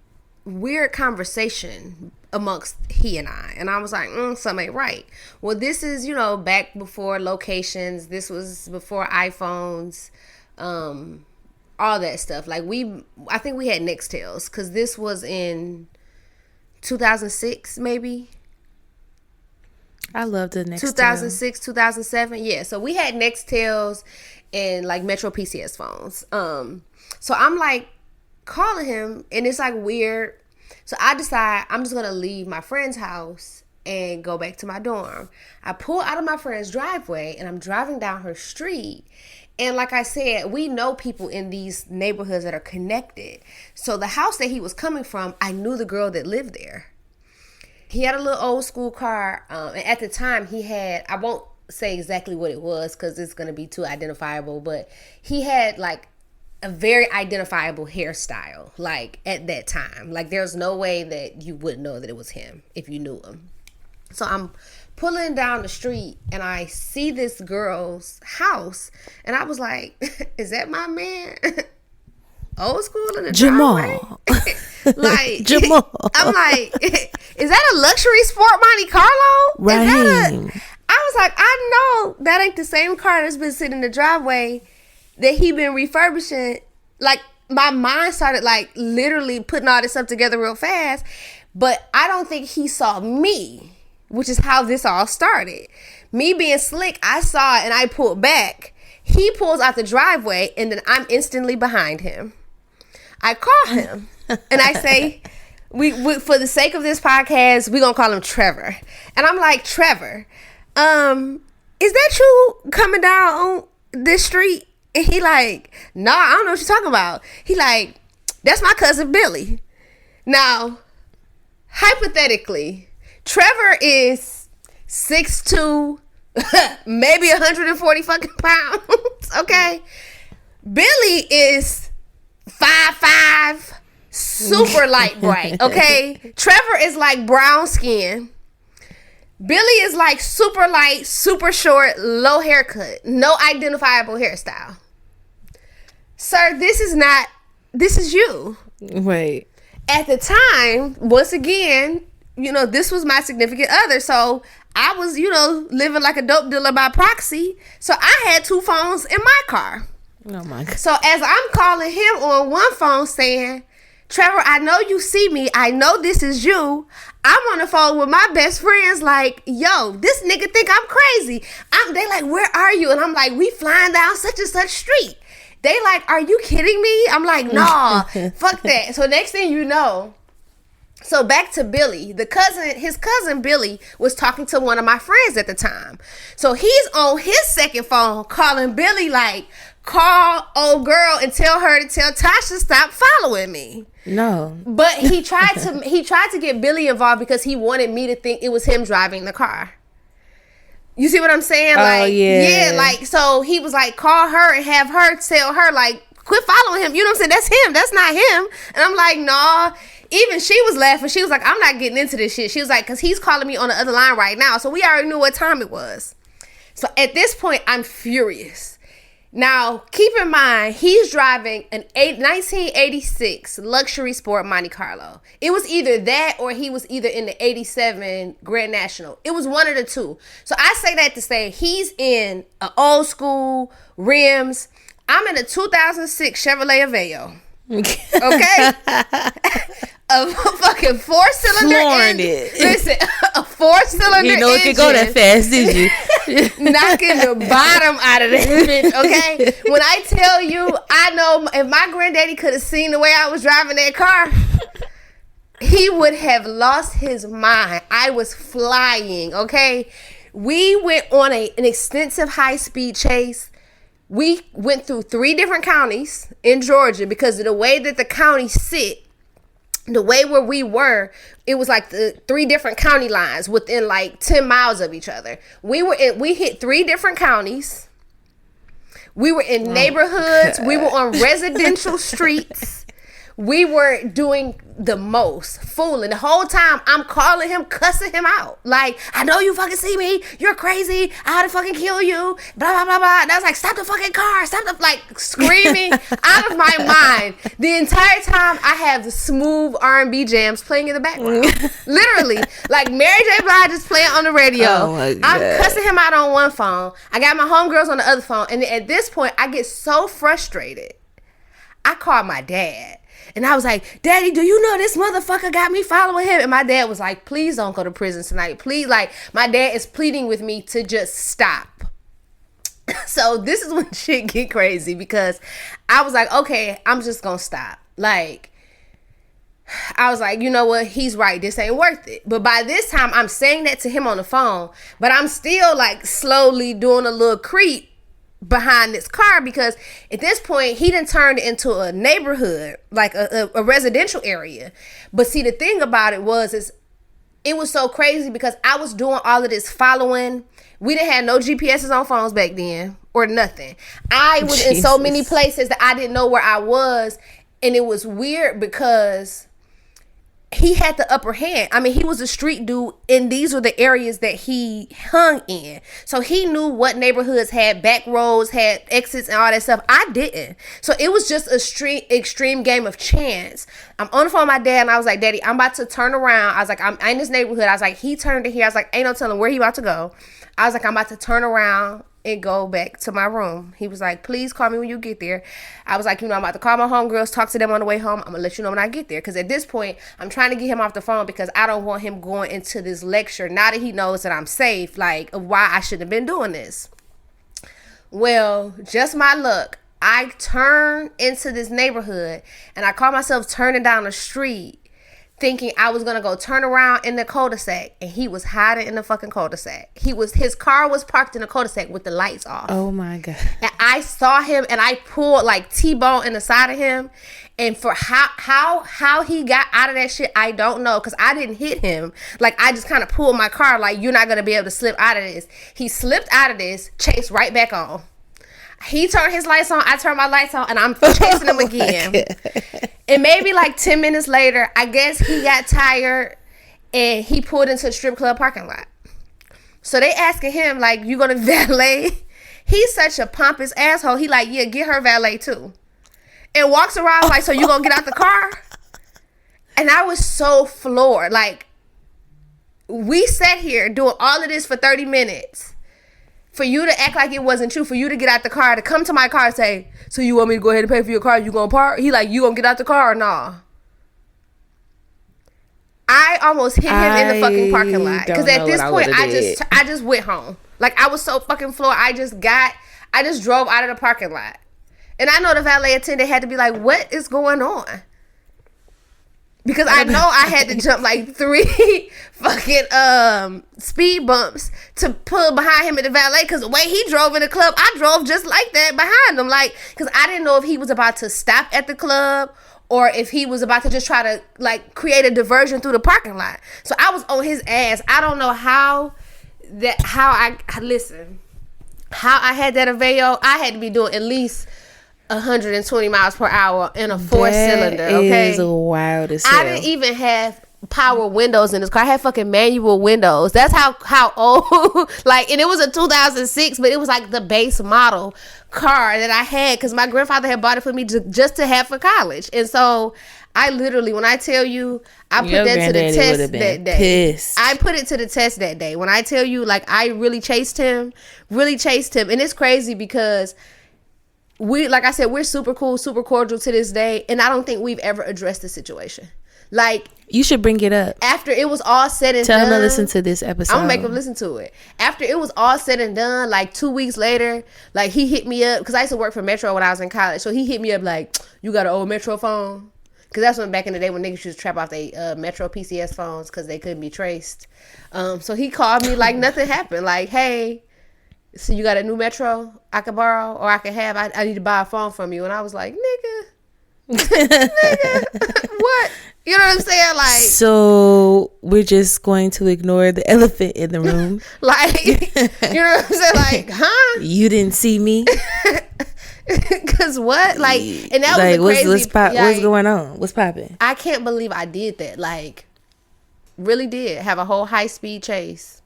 S2: weird conversation amongst he and I. And I was like, something ain't right. Well, this is, back before locations. This was before iPhones, all that stuff. Like I think we had Nextels, because this was in 2006, maybe.
S1: I love the Nextel.
S2: 2006, 2007. Yeah, so we had Nextels and like Metro PCS phones. So I'm like calling him, and it's like weird. So I decide I'm just gonna leave my friend's house and go back to my dorm. I pull out of my friend's driveway, and I'm driving down her street. And like I said, we know people in these neighborhoods that are connected. So the house that he was coming from, I knew the girl that lived there. He had a little old school car. And at the time he had, I won't say exactly what it was because it's going to be too identifiable, but he had like a very identifiable hairstyle, like at that time. Like there's no way that you wouldn't know that it was him if you knew him. So I'm pulling down the street and I see this girl's house, and I was like, is that my man? Old school in the
S1: Jamal.
S2: Like
S1: Jamal.
S2: I'm like, is that a luxury sport Monte Carlo?
S1: Right.
S2: I was like, I know that ain't the same car that's been sitting in the driveway that he been refurbishing. Like my mind started like literally putting all this stuff together real fast, but I don't think he saw me, which is how this all started. Me being slick, I saw it and I pulled back. He pulls out the driveway, and then I'm instantly behind him. I call him and I say, we for the sake of this podcast, we're gonna call him Trevor. And I'm like, Trevor, is that you coming down on this street? And he like, nah, I don't know what you're talking about. He like, that's my cousin Billy. Now, hypothetically, Trevor is 6'2", maybe 140 fucking pounds. Okay. Billy is 5'5", super light bright. Okay. Trevor is like brown skin. Billy is like super light, super short, low haircut, no identifiable hairstyle. Sir, this is you.
S1: Wait.
S2: At the time, once again, this was my significant other. So I was, living like a dope dealer by proxy. So I had two phones in my car.
S1: Oh my God.
S2: So as I'm calling him on one phone saying, Trevor, I know you see me. I know this is you. I'm on the phone with my best friends like, yo, this nigga think I'm crazy. They like, where are you? And I'm like, we flying down such and such street. They like, are you kidding me? I'm like, nah, fuck that. So next thing you know, so back to Billy, his cousin Billy was talking to one of my friends at the time. So he's on his second phone calling Billy like, call old girl and tell her to tell Tash to stop following me.
S1: No.
S2: But he tried to get Billy involved because he wanted me to think it was him driving the car. You see what I'm saying? Like, yeah, like, so he was like, call her and have her tell her, like, quit following him. You know what I'm saying? That's him. That's not him. And I'm like, nah. Even she was laughing. She was like, I'm not getting into this shit. She was like, because he's calling me on the other line right now. So we already knew what time it was. So at this point, I'm furious. Now, keep in mind, he's driving an 1986 luxury sport Monte Carlo. It was either that or he was either in the 87 Grand National. It was one of the two. So I say that to say he's in an old school rims. I'm in a 2006 Chevrolet Aveo. Okay? A fucking 4-cylinder engine. Listen, a 4-cylinder engine.
S1: You know it could go that fast, did you?
S2: Knocking the bottom out of that bitch, okay? When I tell you, I know if my granddaddy could have seen the way I was driving that car, he would have lost his mind. I was flying, okay? We went on an extensive high-speed chase. We went through 3 different counties in Georgia because of the way that the counties sit. The way where we were, it was like the 3 different county lines within like 10 miles of each other. We hit 3 different counties. We were in neighborhoods. We were on residential streets. we were doing the most fooling. The whole time I'm calling him, cussing him out. Like, I know you fucking see me. You're crazy. I had to fucking kill you. Blah, blah, blah, blah. And I was like, stop the fucking car. Stop the, like, screaming out of my mind. The entire time I have the smooth R&B jams playing in the background. Literally. Like, Mary J. Blige is playing on the radio.
S1: Oh my God.
S2: I'm cussing him out on one phone. I got my homegirls on the other phone. And at this point, I get so frustrated. I called my dad. And I was like, Daddy, do you know this motherfucker got me following him? And my dad was like, please don't go to prison tonight. Please, like, my dad is pleading with me to just stop. So this is when shit get crazy, because I was like, okay, I'm just gonna stop. Like, I was like, you know what? He's right. This ain't worth it. But by this time, I'm saying that to him on the phone, but I'm still like slowly doing a little creep behind this car, because at this point he done turned it into a neighborhood, like a residential area. But see, the thing about it was, is it was so crazy because I was doing all of this following. We didn't have no GPSs on phones back then or nothing. I was in so many places that I didn't know where I was. And it was weird because he had the upper hand. I mean, he was a street dude, and these were the areas that he hung in. So he knew what neighborhoods had back roads, had exits, and all that stuff. I didn't. So it was just a extreme game of chance. I'm on the phone with my dad, and I was like, Daddy, I'm about to turn around. I was like, I'm in this neighborhood. I was like, he turned to here. I was like, ain't no telling where he about to go. I was like, I'm about to turn around and go back to my room. He was like, please call me when you get there. I was like, you know, I'm about to call my homegirls, talk to them on the way home. I'm gonna let you know when I get there. Because at this point, I'm trying to get him off the phone because I don't want him going into this lecture now that he knows that I'm safe, like, of why I shouldn't have been doing this. Well, just my luck, I turn into this neighborhood and I call myself turning down the street, thinking I was gonna go turn around in the cul-de-sac, and he was hiding in the fucking cul-de-sac. His car was parked in the cul-de-sac with the lights off.
S1: Oh my God.
S2: And I saw him, and I pulled like T-bone in the side of him. And for how he got out of that shit, I don't know, because I didn't hit him. Like, I just kind of pulled my car, like, you're not gonna be able to slip out of this. He slipped out of this, chased right back on. He turned his lights on, I turned my lights on, and I'm chasing him again. And maybe like 10 minutes later, I guess he got tired and he pulled into a strip club parking lot. So they asking him, like, you gonna valet? He's such a pompous asshole. He like, yeah, get her valet too. And walks around like, so you gonna get out the car? And I was so floored. Like, we sat here doing all of this for 30 minutes. For you to act like it wasn't true, for you to get out the car, to come to my car and say, so you want me to go ahead and pay for your car? You gonna park? He like, you gonna get out the car or nah? I almost hit him in the fucking parking lot. Because at this point, I just went home. Like, I was so fucking floored. I just drove out of the parking lot. And I know the valet attendant had to be like, what is going on? Because I know I had to jump like 3 fucking speed bumps to pull behind him at the valet. Because the way he drove in the club, I drove just like that behind him. Like, because I didn't know if he was about to stop at the club or if he was about to just try to, like, create a diversion through the parking lot. So I was on his ass. I don't know how I had that Aveo. I had to be doing at least 120 miles per hour in a 4-cylinder. Okay,
S1: is wild as hell.
S2: I didn't even have power windows in this car. I had fucking manual windows. That's how old. Like, and it was a 2006, but it was like the base model car that I had because my grandfather had bought it for me just to have for college. And so I literally, when I tell you, I put that to the test that day. Pissed. I put it to the test that day. When I tell you, like, I really chased him. And it's crazy because like I said, we're super cool, super cordial to this day. And I don't think we've ever addressed the situation. Like,
S1: you should bring it up. After
S2: it was all said and done.
S1: Tell him to listen to this episode.
S2: I'm going to make him listen to it. After it was all said and done, like 2 weeks later, like, he hit me up. Because I used to work for Metro when I was in college. So he hit me up like, you got an old Metro phone? Because that's when back in the day when niggas used to trap off their Metro PCS phones because they couldn't be traced. So he called me like nothing happened. Like, hey, so you got a new Metro I can borrow or I can have? I need to buy a phone from you. And I was like, nigga, what? You know what I'm saying? Like,
S1: so we're just going to ignore the elephant in the room.
S2: Like, you know what I'm saying? Like, huh?
S1: You didn't see me.
S2: Cause what? Like, and that
S1: like,
S2: was the crazy.
S1: What's going on? What's popping?
S2: I can't believe I did that. Like, really did have a whole high speed chase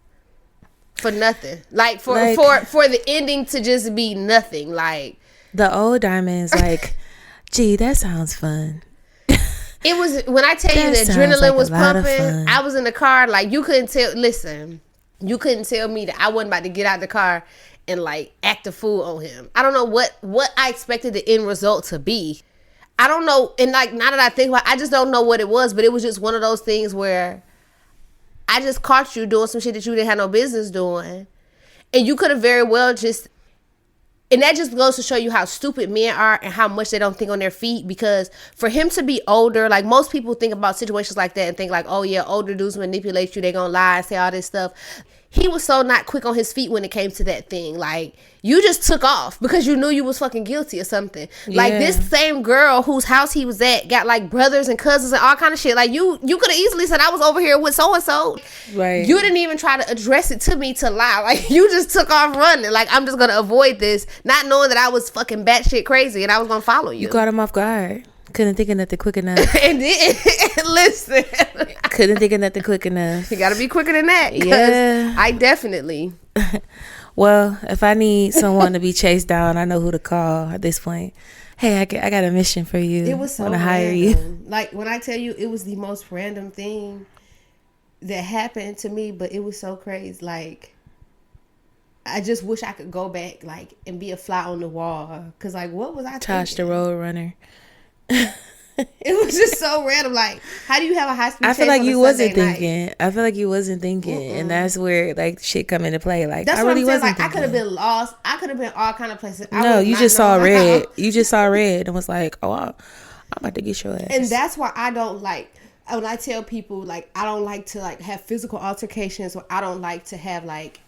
S2: for nothing. Like for the ending to just be nothing. Like
S1: the old Diamond's like, gee, that sounds fun.
S2: It was, when I tell you the adrenaline was pumping, I was in the car, like, you couldn't tell me that I wasn't about to get out the car and, like, act a fool on him. I don't know what I expected the end result to be. I don't know, and, like, now that I think about it, I just don't know what it was, but it was just one of those things where I just caught you doing some shit that you didn't have no business doing, and you could have very well just... And that just goes to show you how stupid men are and how much they don't think on their feet. Because for him to be older, like, most people think about situations like that and think like, oh yeah, older dudes manipulate you, they gonna lie and say all this stuff. He was so not quick on his feet when it came to that thing. Like, you just took off because you knew you was fucking guilty or something. Yeah. Like, this same girl whose house he was at got, like, brothers and cousins and all kind of shit. Like, you could have easily said, I was over here with so-and-so.
S1: Right.
S2: You didn't even try to address it to me to lie. Like, you just took off running. Like, I'm just going to avoid this, not knowing that I was fucking batshit crazy and I was going to follow you.
S1: You caught him off guard. Couldn't think of nothing quick enough.
S2: And then, listen.
S1: Couldn't think of nothing quick enough.
S2: You gotta be quicker than that.
S1: Yeah.
S2: I definitely.
S1: Well, if I need someone to be chased down, I know who to call at this point. Hey, I got a mission for you.
S2: It was so random. Hire you. Like, when I tell you, it was the most random thing that happened to me, but it was so crazy. Like, I just wish I could go back, like, and be a fly on the wall. Cause, like, what was I thinking?
S1: Tash the Road Runner.
S2: It was just so random. Like, how do you have a high speed chase?
S1: I feel like you wasn't
S2: thinking.
S1: Night? I feel like you wasn't thinking, and that's where, like, shit come into play. Like,
S2: that's
S1: I
S2: what
S1: really
S2: I'm saying.
S1: wasn't.
S2: Like, I could have been lost. I could have been all kind of places.
S1: No, you just saw red. You just saw red and was like, "Oh, I'm about to get your ass."
S2: And that's why I don't like, when I tell people, like, I don't like to, like, have physical altercations, or I don't like to have, like,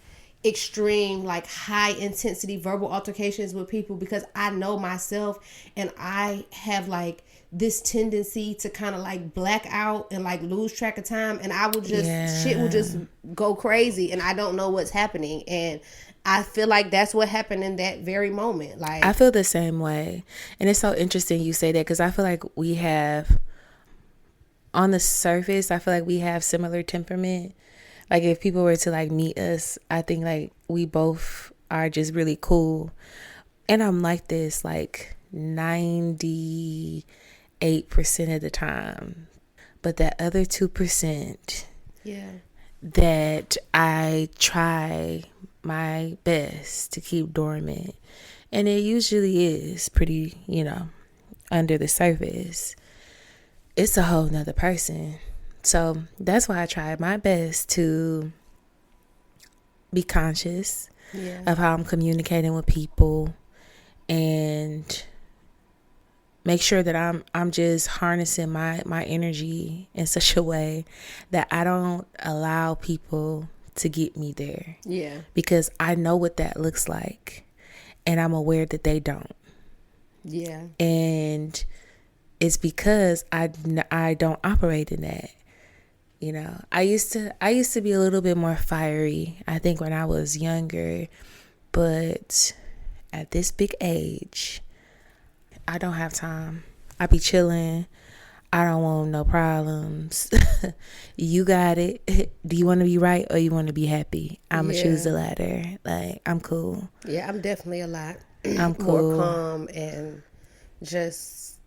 S2: extreme, like, high intensity verbal altercations with people, because I know myself and I have, like, this tendency to kind of, like, black out and, like, lose track of time, and I will just shit will just go crazy and I don't know what's happening. And I feel like that's what happened in that very moment. Like,
S1: I feel the same way. And it's so interesting you say that, because I feel like we have, on the surface, I feel like we have similar temperament. Like, if people were to, like, meet us, I think, like, we both are just really cool. And I'm like this, like, 98% of the time. But that other 2%, that I try my best to keep dormant. And it usually is pretty, under the surface. It's a whole nother person. So that's why I try my best to be conscious of how I'm communicating with people, and make sure that I'm just harnessing my energy in such a way that I don't allow people to get me there. Yeah. Because I know what that looks like, and I'm aware that they don't. Yeah. And it's because I don't operate in that. I used to be a little bit more fiery, I think, when I was younger, but at this big age, I don't have time. I be chilling. I don't want no problems. You got it. Do you want to be right or you want to be happy? I'm going to choose the latter. Like, I'm cool.
S2: Yeah, I'm definitely a lot
S1: I'm cool.
S2: more calm, and just,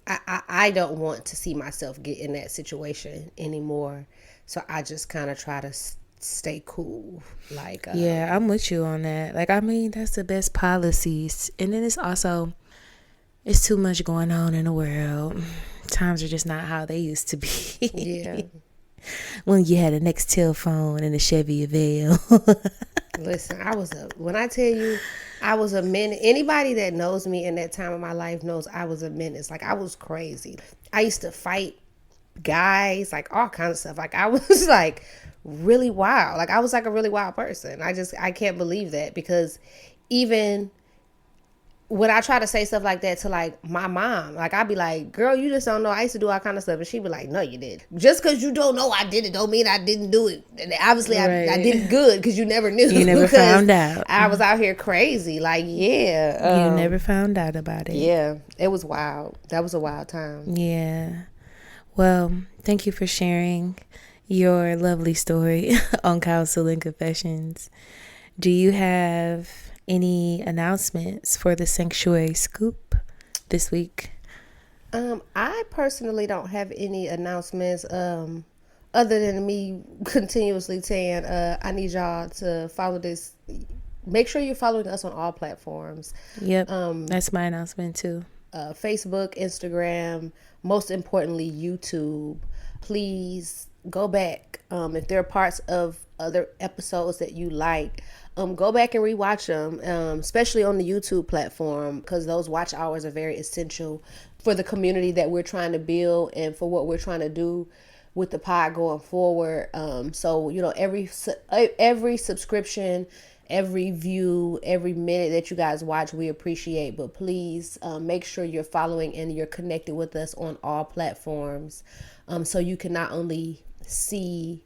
S2: I don't want to see myself get in that situation anymore. So I just kind of try to stay cool. Like,
S1: yeah, I'm with you on that. Like, I mean, that's the best policies. And then it's too much going on in the world. Times are just not how they used to be. Yeah. When you had a Nextel phone and a Chevy Aveo.
S2: Listen, when I tell you, I was a menace. Anybody that knows me in that time of my life knows I was a menace. Like, I was crazy. I used to fight guys, like, all kinds of stuff. Like, I was, like, really wild. Like, I was, like, a really wild person. I can't believe that, because even when I try to say stuff like that to like my mom, like I'd be like, girl, you just don't know. I used to do all kind of stuff. And she'd be like, no, you did. Just because you don't know I did it don't mean I didn't do it. And obviously I did it good because you never knew.
S1: You never found out.
S2: I was out here crazy. Like, yeah.
S1: You never found out about it.
S2: Yeah. It was wild. That was a wild time.
S1: Yeah. Well, thank you for sharing your lovely story on Counsel and Confessions. Do you have any announcements for the Sanctuary Scoop this week?
S2: I personally don't have any announcements other than me continuously saying I need y'all to follow this. Make sure you're following us on all platforms.
S1: Yep, that's my announcement too.
S2: Facebook, Instagram, most importantly YouTube. Please go back. If there are parts of other episodes that you like, go back and rewatch them, especially on the YouTube platform, because those watch hours are very essential for the community that we're trying to build and for what we're trying to do with the pod going forward. So, you know, every subscription, every view, every minute that you guys watch, we appreciate. But please make sure you're following and you're connected with us on all platforms, so you can not only see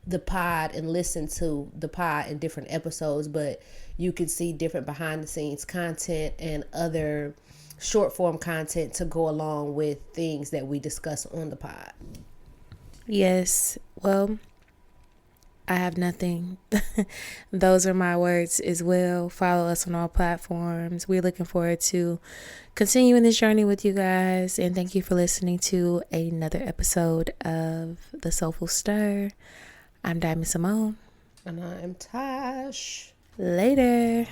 S2: the pod and listen to the pod in different episodes, but you can see different behind the scenes content and other short form content to go along with things that we discuss on the pod.
S1: Yes. Well, I have nothing. Those are my words as well. Follow us on all platforms. We're looking forward to continuing this journey with you guys. And thank you for listening to another episode of The Soulful Stir. I'm Diamond Symoné.
S2: And I'm Tash.
S1: Later.